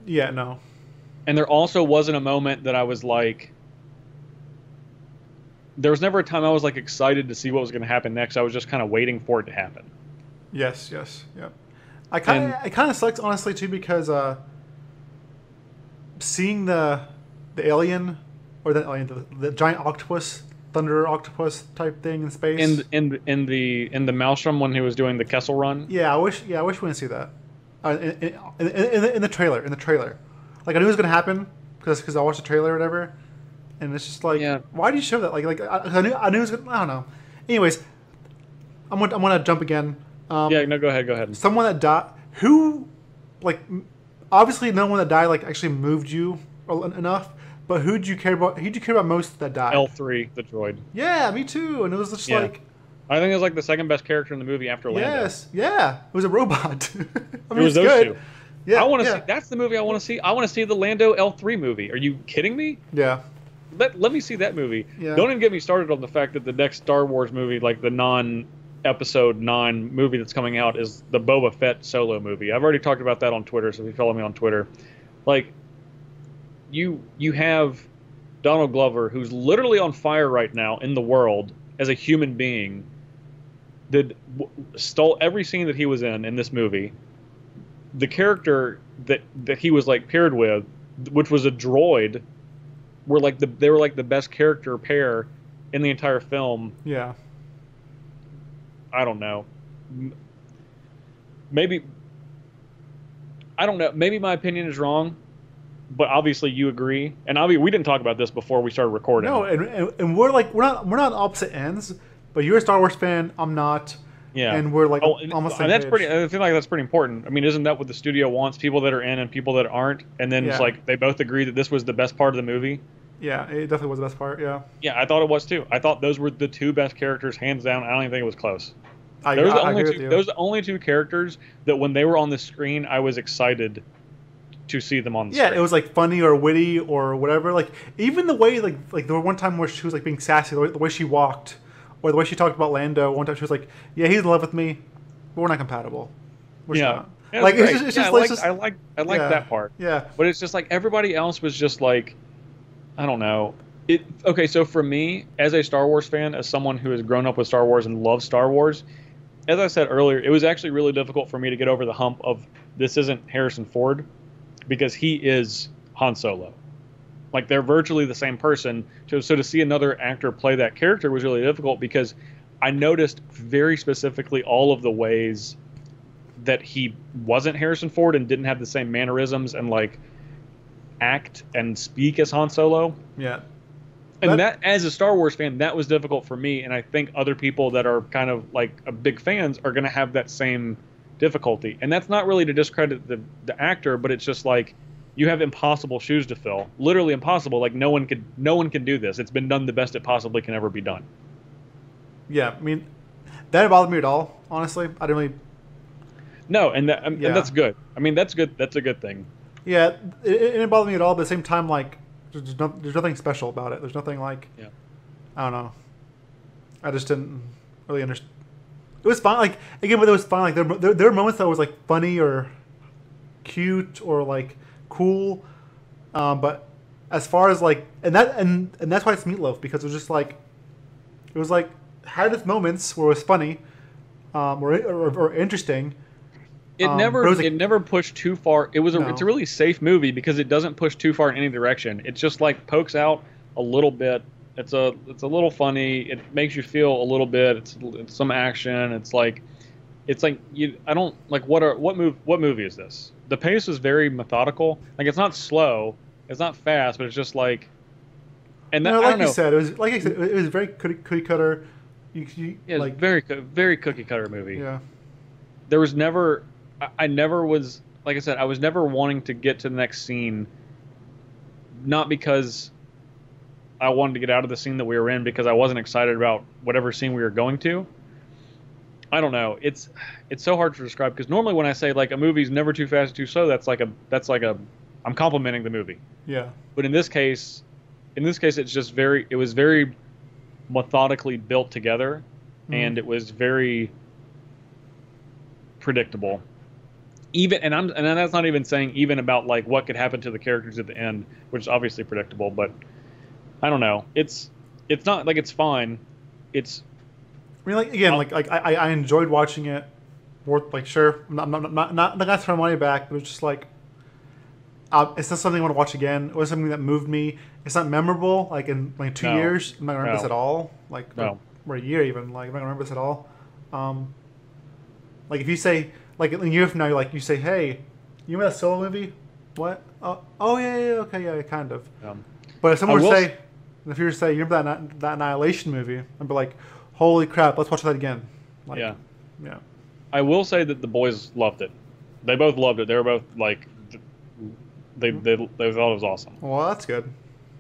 Yeah, no. And there also wasn't a moment that I was like. There was never a time I was like excited to see what was going to happen next. I was just kind of waiting for it to happen. Yes, yeah. It kind of sucks honestly too because seeing the alien or the giant octopus, thunder octopus type thing in space in the Maelstrom when he was doing the Kessel Run. Yeah, I wish we didn't see that in the trailer. Like I knew it was going to happen because I watched the trailer or whatever. And it's just like, why do you show that? Like I knew it was gonna, I don't know. Anyways, I'm gonna jump again. Go ahead. Someone that died, who, like, obviously no one that died like actually moved you enough. But who'd you care about most that died? L3, the droid. Yeah, me too. And it was just like, I think it was like the second best character in the movie after Lando. Yes, yeah, it was a robot. I mean, it was those good. two. Yeah, I want to see. That's the movie I want to see. I want to see the Lando L3 movie. Are you kidding me? Yeah. let me see that movie. Yeah. Don't even get me started on the fact that the next Star Wars movie, like the non-episode 9 movie that's coming out, is the Boba Fett solo movie. I've already talked about that on Twitter, so if you follow me on Twitter, like you have Donald Glover, who's literally on fire right now in the world as a human being, stole every scene that he was in this movie. The character that he was like paired with, which was a droid, they were like the best character pair in the entire film. Yeah. I don't know. Maybe I don't know. Maybe my opinion is wrong, but obviously you agree. And we didn't talk about this before we started recording. No, and we're not on opposite ends. But you're a Star Wars fan. I'm not. Yeah. And we're like almost. And that's pretty. I feel like that's pretty important. I mean, isn't that what the studio wants? People that are in and people that aren't, and then it's like they both agree that this was the best part of the movie. Yeah, it definitely was the best part. Yeah. Yeah, I thought it was too. I thought those were the two best characters, hands down. I don't even think it was close. Those are the only two characters that when they were on the screen, I was excited to see them on the screen. Yeah, it was like funny or witty or whatever. Like even the way like there was one time where she was like being sassy, the way she walked, or the way she talked about Lando. One time she was like, "Yeah, he's in love with me, but we're not compatible." We're not. Yeah, like it's just I like that part. Yeah, but it's just like everybody else was just like, I don't know. Okay, so for me, as a Star Wars fan, as someone who has grown up with Star Wars and loves Star Wars, as I said earlier, it was actually really difficult for me to get over the hump of this isn't Harrison Ford, because he is Han Solo. Like, they're virtually the same person. So to see another actor play that character was really difficult, because I noticed very specifically all of the ways that he wasn't Harrison Ford and didn't have the same mannerisms and like act and speak as Han Solo. Yeah. And that, as a Star Wars fan, that was difficult for me, and I think other people that are kind of like big fans are going to have that same difficulty. And that's not really to discredit the actor, but it's just like you have impossible shoes to fill, literally impossible. Like no one can do this. It's been done the best it possibly can ever be done. Yeah, I mean, that didn't bother me at all. Honestly, I didn't really. No, and that's good. I mean, that's good. That's a good thing. Yeah, it didn't bother me at all. But at the same time, like, there's nothing special about it. There's nothing like. Yeah. I don't know. I just didn't really understand. It was fine. Like again, but it was fine. Like there were moments that was like funny or cute or like cool, but as far as like and that's why it's Meatloaf, because it was just like had its moments where it was funny, or interesting. It never pushed too far. It's a really safe movie because it doesn't push too far in any direction. It just like pokes out a little bit. It's a little funny. It makes you feel a little bit. It's some action. It's like you. I don't like what movie is this? The pace is very methodical. Like it's not slow. It's not fast, but it's just like. And that, like you said, it was very cookie cutter. Like very cookie cutter movie. Yeah. There was never. I never was, like I said, I was never wanting to get to the next scene, not because I wanted to get out of the scene that we were in, because I wasn't excited about whatever scene we were going to. I don't know. It's so hard to describe, because normally when I say like a movie's never too fast, too slow, that's like a I'm complimenting the movie. Yeah. But in this case it's just it was very methodically built together, and it was very predictable. And that's not even saying even about like what could happen to the characters at the end, which is obviously predictable, but I don't know. It's not like it's fine. It's. I mean, like again, I enjoyed watching it. Like sure, I'm not gonna throw money back, but it's just like it's not something I want to watch again. It was something that moved me. It's not memorable. Like in like 2 years, I'm not gonna remember this at all. Like or a year even. Like I'm not gonna remember this at all. Like if you say. Like a year from now, you say, "Hey, you remember that Solo movie? What? Oh yeah, okay, yeah, kind of." But if someone were to say, "You remember that Annihilation movie?" I'd be like, "Holy crap, let's watch that again." Like, yeah. I will say that the boys loved it. They both loved it. They were both like, they thought it was awesome. Well, that's good.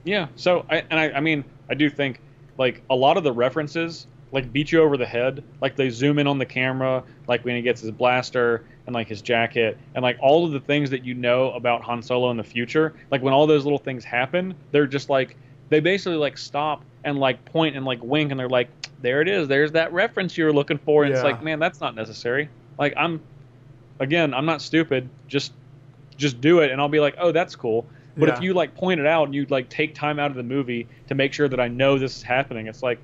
Yeah. So I mean, I do think like a lot of the references. Like beat you over the head, like they zoom in on the camera, like when he gets his blaster and like his jacket and like all of the things that you know about Han Solo in the future. Like when all those little things happen, they're They basically like stop and like point and like wink, and they're like, "There it is. There's that reference you were looking for." And it's like, man, that's not necessary. Like I'm not stupid. Just do it, and I'll be like, "Oh, that's cool." But if you like point it out and you like take time out of the movie to make sure that I know this is happening, it's like,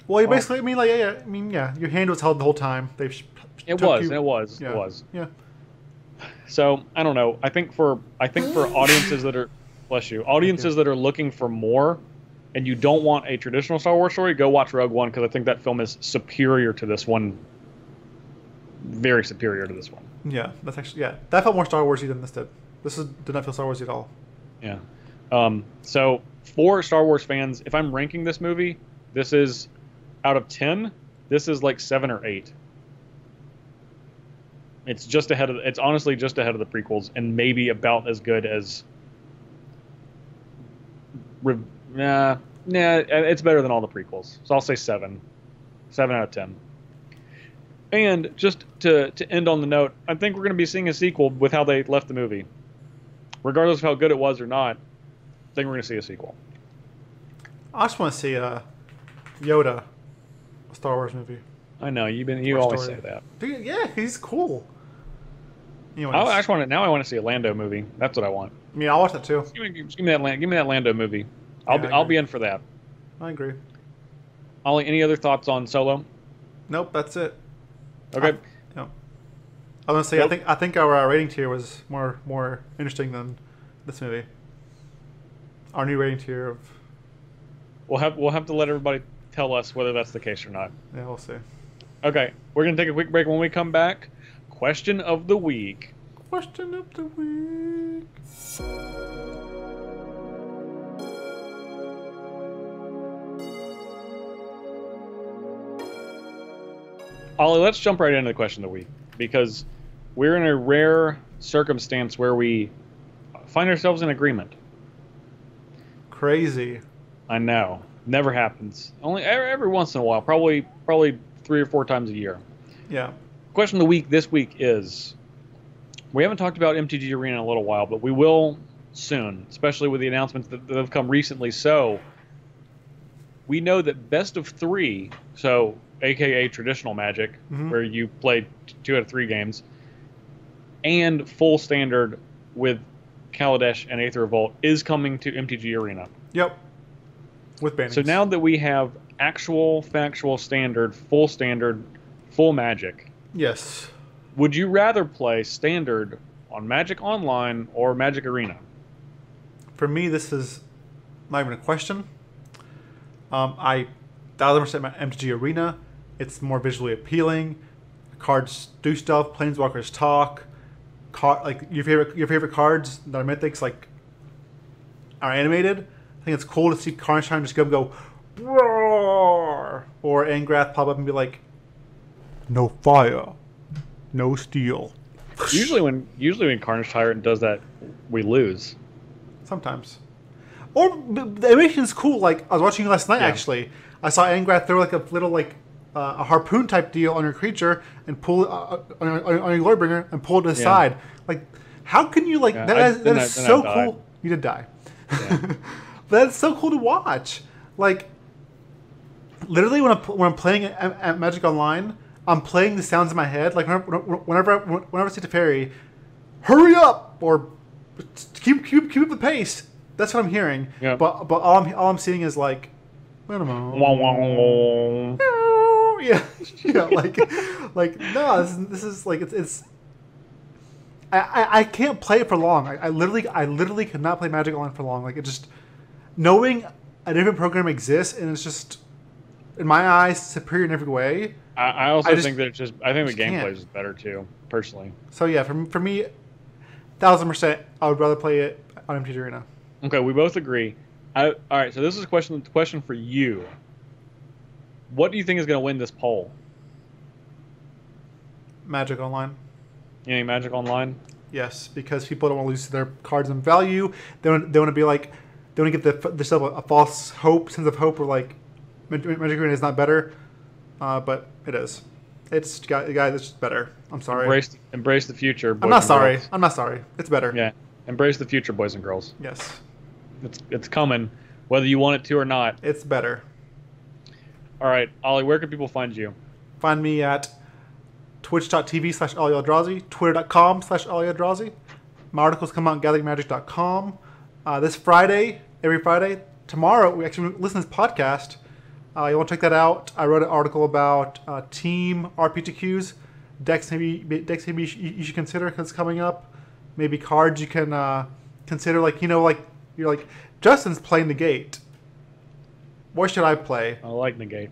well, you basically, your hand was held the whole time. It was. Yeah. So I don't know. I think for audiences that are, bless you, audiences that are looking for more, and you don't want a traditional Star Wars story, go watch Rogue One, because I think that film is superior to this one. Very superior to this one. Yeah, that's actually that felt more Star Warsy than this did. Did not feel Star Warsy at all. Yeah. So for Star Wars fans, if I'm ranking this movie, this is out of 10. This is like 7 or 8. It's honestly just ahead of the prequels, and maybe about as good as. It's better than all the prequels. So I'll say 7. 7 out of 10. And just to end on the note, I think we're going to be seeing a sequel with how they left the movie. Regardless of how good it was or not, I think we're going to see a sequel. I just want to see Yoda, a Star Wars movie. I know you always say that. Dude, yeah, he's cool. Anyways. I want to see a Lando movie. That's what I want. Yeah, I'll watch that too. Give me that Lando movie. I'll be in for that. I agree. Ollie, any other thoughts on Solo? Nope, that's it. Okay. No. I was gonna say I think our rating tier was more interesting than this movie. Our new rating tier of. We'll have to let everybody tell us whether that's the case or not. Yeah, we'll see. Okay, we're gonna take a quick break. When we come back, question of the week. Question of the week. Ollie, let's jump right into the question of the week, because we're in a rare circumstance where we find ourselves in agreement. Crazy. I know. Never happens. Only every once in a while. Probably 3 or 4 times a year. Yeah. Question of the week this week is, we haven't talked about MTG Arena in a little while, but we will soon, especially with the announcements that have come recently. So we know that best of 3, so aka traditional Magic, where you play 2 out of 3 games, and full standard with Kaladesh and Aether Revolt is coming to MTG Arena. Yep. With bannings. So now that we have actual, factual standard, full Magic. Yes. Would you rather play standard on Magic Online or Magic Arena? For me, this is not even a question. I 1000% MTG Arena. It's more visually appealing. Cards do stuff. Planeswalkers talk. Like your favorite cards that are mythics, like, are animated. I think it's cool to see Carnage Time just go roar, or Angrath pop up and be like, no fire, no steel. Usually when Carnage Tyrant does that, we lose. Sometimes. Or the animation is cool. Like I was watching last night. Actually, I saw Angrath throw like a little a harpoon type deal on your creature and pull it on your Lordbringer and pull it to the side. Like, how can you that is so cool. You did die. Yeah. But that's so cool to watch. Like, literally when I'm playing at Magic Online, I'm playing the sounds in my head. Like whenever I see Teferi, hurry up or keep up the pace. That's what I'm hearing. Yep. But all I'm seeing is like, I don't know. Yeah, like no, this is like it's. I can't play it for long. I literally cannot play Magic Online for long. Like, it just, knowing a different program exists and it's just, in my eyes, superior in every way. I also think that I think the gameplay is better too, personally. So yeah, for me, 1000%, I would rather play it on MTG Arena. Okay, we both agree. All right, so this is a question for you. What do you think is going to win this poll? Magic Online. Any Magic Online? Yes, because people don't want to lose their cards in value. They want to be like, they want to give themselves a false sense of hope, or like Magic Arena is not better, but it is. It's guys, it's better. I'm sorry. Embrace the future. Boys I'm not sorry. Girls. I'm not sorry. It's better. Yeah, embrace the future, boys and girls. Yes. It's coming. whether you want it to or not. It's better. All right, Ollie, where can people find you? Find me at twitch.tv/Ali Aintrazi, twitter.com/Ali Aintrazi. My articles come out on gatheringmagic.com. This Friday, every Friday, tomorrow, we actually listen to this podcast. You want to check that out. I wrote an article about team RPTQs, decks maybe you should consider because it's coming up. Maybe cards you can consider, like, you know, like, you're like, Justin's playing Negate. What should I play? I like Negate.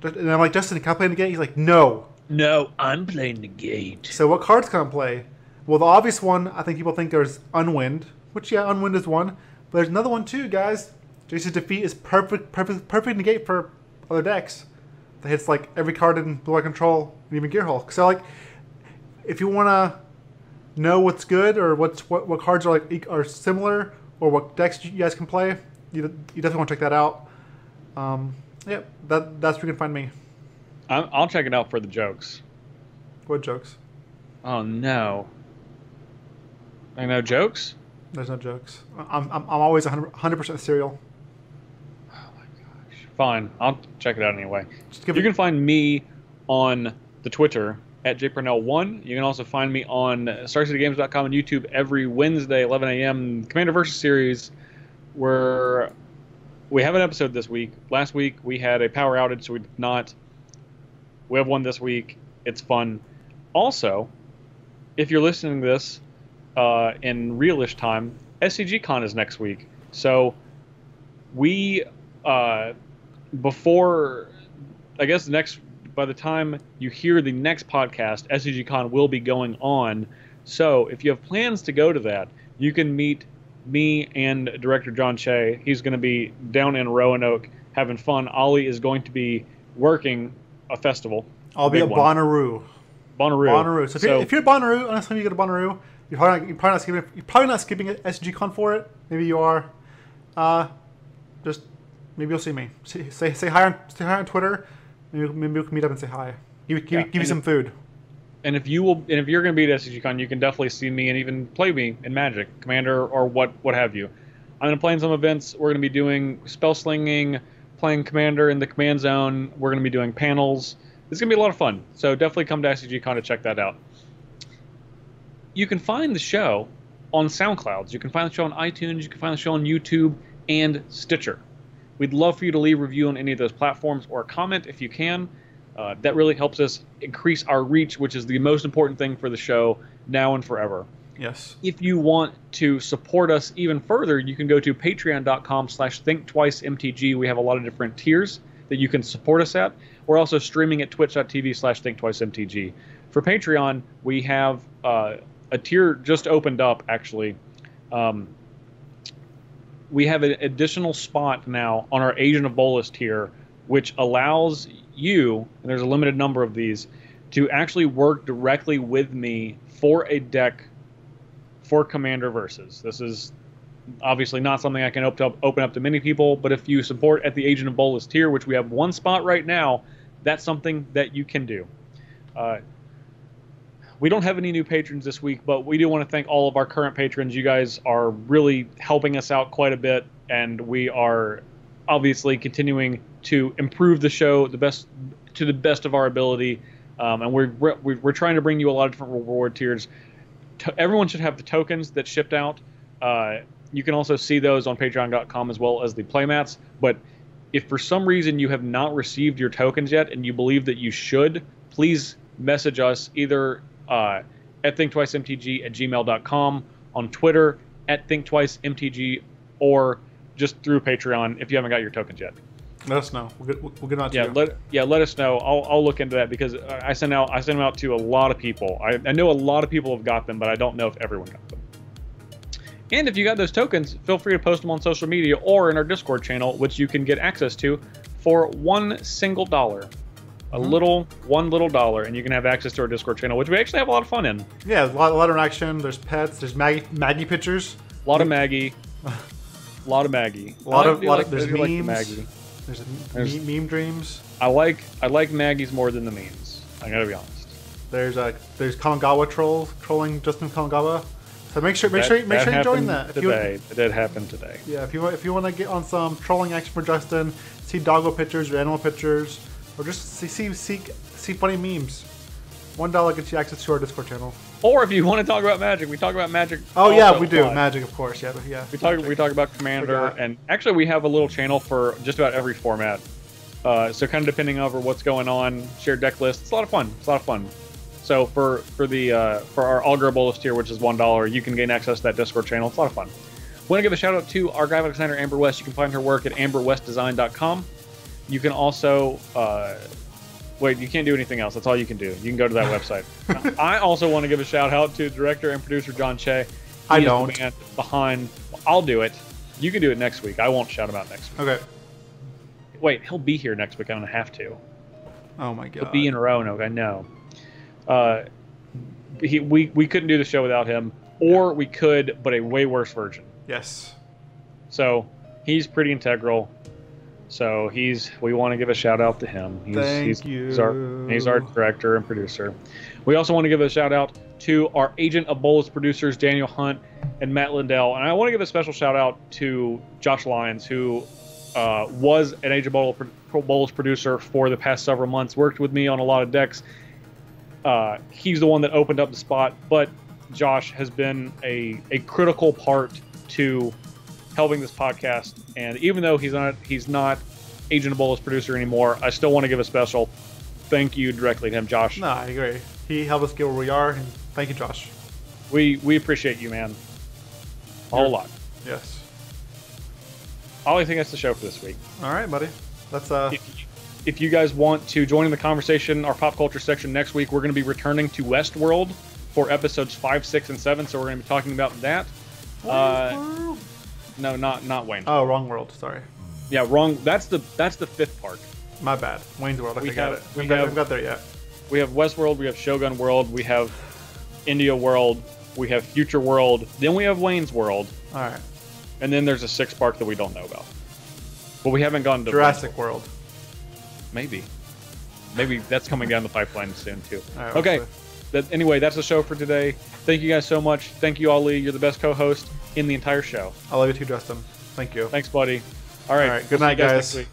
And I'm like, Justin, can I play Negate? He's like, no. No, I'm playing Negate. So what cards can I play? Well, the obvious one, I think people think there's Unwind, which, yeah, Unwind is one. But there's another one too, guys. Jason's Defeat is perfect Negate for other decks. That hits like every card in Blue Eye Control and even Gear Hulk. So like, if you want to know what's good or what cards are like are similar or what decks you guys can play, you definitely want to check that out. Yeah, that's where you can find me. I'll check it out for the jokes. What jokes? Oh no. I know jokes. There's no jokes. I'm always 100% serial. Oh my gosh. Fine, I'll check it out anyway. You can find me on the Twitter at jparnell1. You can also find me on StarCityGames.com and YouTube every Wednesday, 11 a.m. Commander Versus series, where we have an episode this week. Last week we had a power outage, so we did not. We have one this week. It's fun. Also, if you're listening to this in realish time, SCGCon is next week. So we, before, I guess by the time you hear the next podcast, SCGCon will be going on. So if you have plans to go to that, you can meet me and director John Choi. He's going to be down in Roanoke having fun. Ollie is going to be working a festival. I'll be at Bonnaroo. Bonnaroo. So if you're at Bonnaroo, honestly, you go to Bonnaroo, you're probably not skipping SGCon for it. Maybe you are. Just maybe you'll see me. Say hi on Twitter. Maybe we can meet up and say hi. Give you some food. And if you're going to be at SCGCon, you can definitely see me and even play me in Magic, Commander, or what have you. I'm going to play in some events. We're going to be doing spell slinging, playing Commander in the command zone. We're going to be doing panels. It's going to be a lot of fun. So definitely come to SCGCon to check that out. You can find the show on SoundCloud. You can find the show on iTunes. You can find the show on YouTube and Stitcher. We'd love for you to leave a review on any of those platforms or a comment if you can. That really helps us increase our reach, which is the most important thing for the show now and forever. Yes. If you want to support us even further, you can go to patreon.com/thinktwicemtg. We have a lot of different tiers that you can support us at. We're also streaming at twitch.tv/thinktwicemtg. For Patreon, we have a tier just opened up, actually. We have an additional spot now on our Agent of Bolus tier, which allows you, and there's a limited number of these, to actually work directly with me for a deck for Commander Versus. This is obviously not something I can open up to many people, but if you support at the Agent of Bolus tier, which we have one spot right now, that's something that you can do. We don't have any new patrons this week, but we do want to thank all of our current patrons. You guys are really helping us out quite a bit, and we are obviously continuing to improve the show to the best of our ability, and we're trying to bring you a lot of different reward tiers. Everyone should have the tokens that shipped out. You can also see those on patreon.com as well as the playmats, but if for some reason you have not received your tokens yet and you believe that you should, please message us either at thinktwicemtg@gmail.com, on Twitter at thinktwicemtg, or just through Patreon if you haven't got your tokens yet. Let us know. We'll get on to you. Let us know. I'll look into that because I send them out to a lot of people. I know a lot of people have got them, but I don't know if everyone got them. And if you got those tokens, feel free to post them on social media or in our Discord channel, which you can get access to for $1. One little dollar, and you can have access to our Discord channel, which we actually have a lot of fun in. Yeah, a lot of interaction. There's pets. There's Maggie pictures. A lot of Maggie. There's memes. There's meme dreams. I like Maggie's more than the memes. I gotta be honest. There's Kamigawa trolling Justin Kamigawa. So make sure you join that. Today. It did happen today. Yeah, if you want to get on some trolling action for Justin, see doggo pictures or animal pictures, or just see funny memes, $1 gets you access to our Discord channel. Or if you want to talk about Magic, we talk about Magic. Oh yeah, we do Magic, of course. Yeah. We talk about Commander, and actually we have a little channel for just about every format. So kind of depending over what's going on, shared deck list. It's a lot of fun. So for our Augur Bolus tier, which is $1, you can gain access to that Discord channel. It's a lot of fun. Want to give a shout out to our graphic designer Amber West. You can find her work at amberwestdesign.com. You can also wait. You can't do anything else. That's all you can do. You can go to that website. I also want to give a shout out to director and producer John Choi. I don't. The man behind. I'll do it. You can do it next week. I won't shout him out next week. Okay. Wait, he'll be here next week. I don't have to. Oh my god. He'll be in Roanoke. I know. We couldn't do the show without him, or we could, but a way worse version. Yes. So he's pretty integral. So we want to give a shout out to him. Thank you. He's our director and producer. We also want to give a shout out to our Agent of Bolus producers, Daniel Hunt and Matt Lindell. And I want to give a special shout out to Josh Lyons, who was an Agent of Bolus producer for the past several months, worked with me on a lot of decks. He's the one that opened up the spot, but Josh has been a critical part to helping this podcast. And even though he's not Agent of Bolus producer anymore, I still want to give a special thank you directly to him, Josh. No, I agree. He helped us get where we are, and thank you, Josh. We appreciate you, man. A whole lot. Yes. I think that's the show for this week. All right, buddy. That's If you guys want to join in the conversation, our pop culture section next week, we're going to be returning to Westworld for episodes 5, 6, and 7. So we're going to be talking about that. No, not Wayne's. Oh, wrong world. Sorry. Yeah, wrong. That's the fifth part. My bad. Wayne's World. I got it. We haven't got there yet. We have Westworld. We have Shogun World. We have India World. We have Future World. Then we have Wayne's World. All right. And then there's a sixth park that we don't know about. But we haven't gone to Jurassic World. Maybe that's coming down the pipeline soon too. Right, okay. Anyway, that's the show for today. Thank you guys so much. Thank you, Ali. You're the best co-host in the entire show. I love you too, Justin. Thank you. Thanks, buddy. All right. Good night, guys. Next week.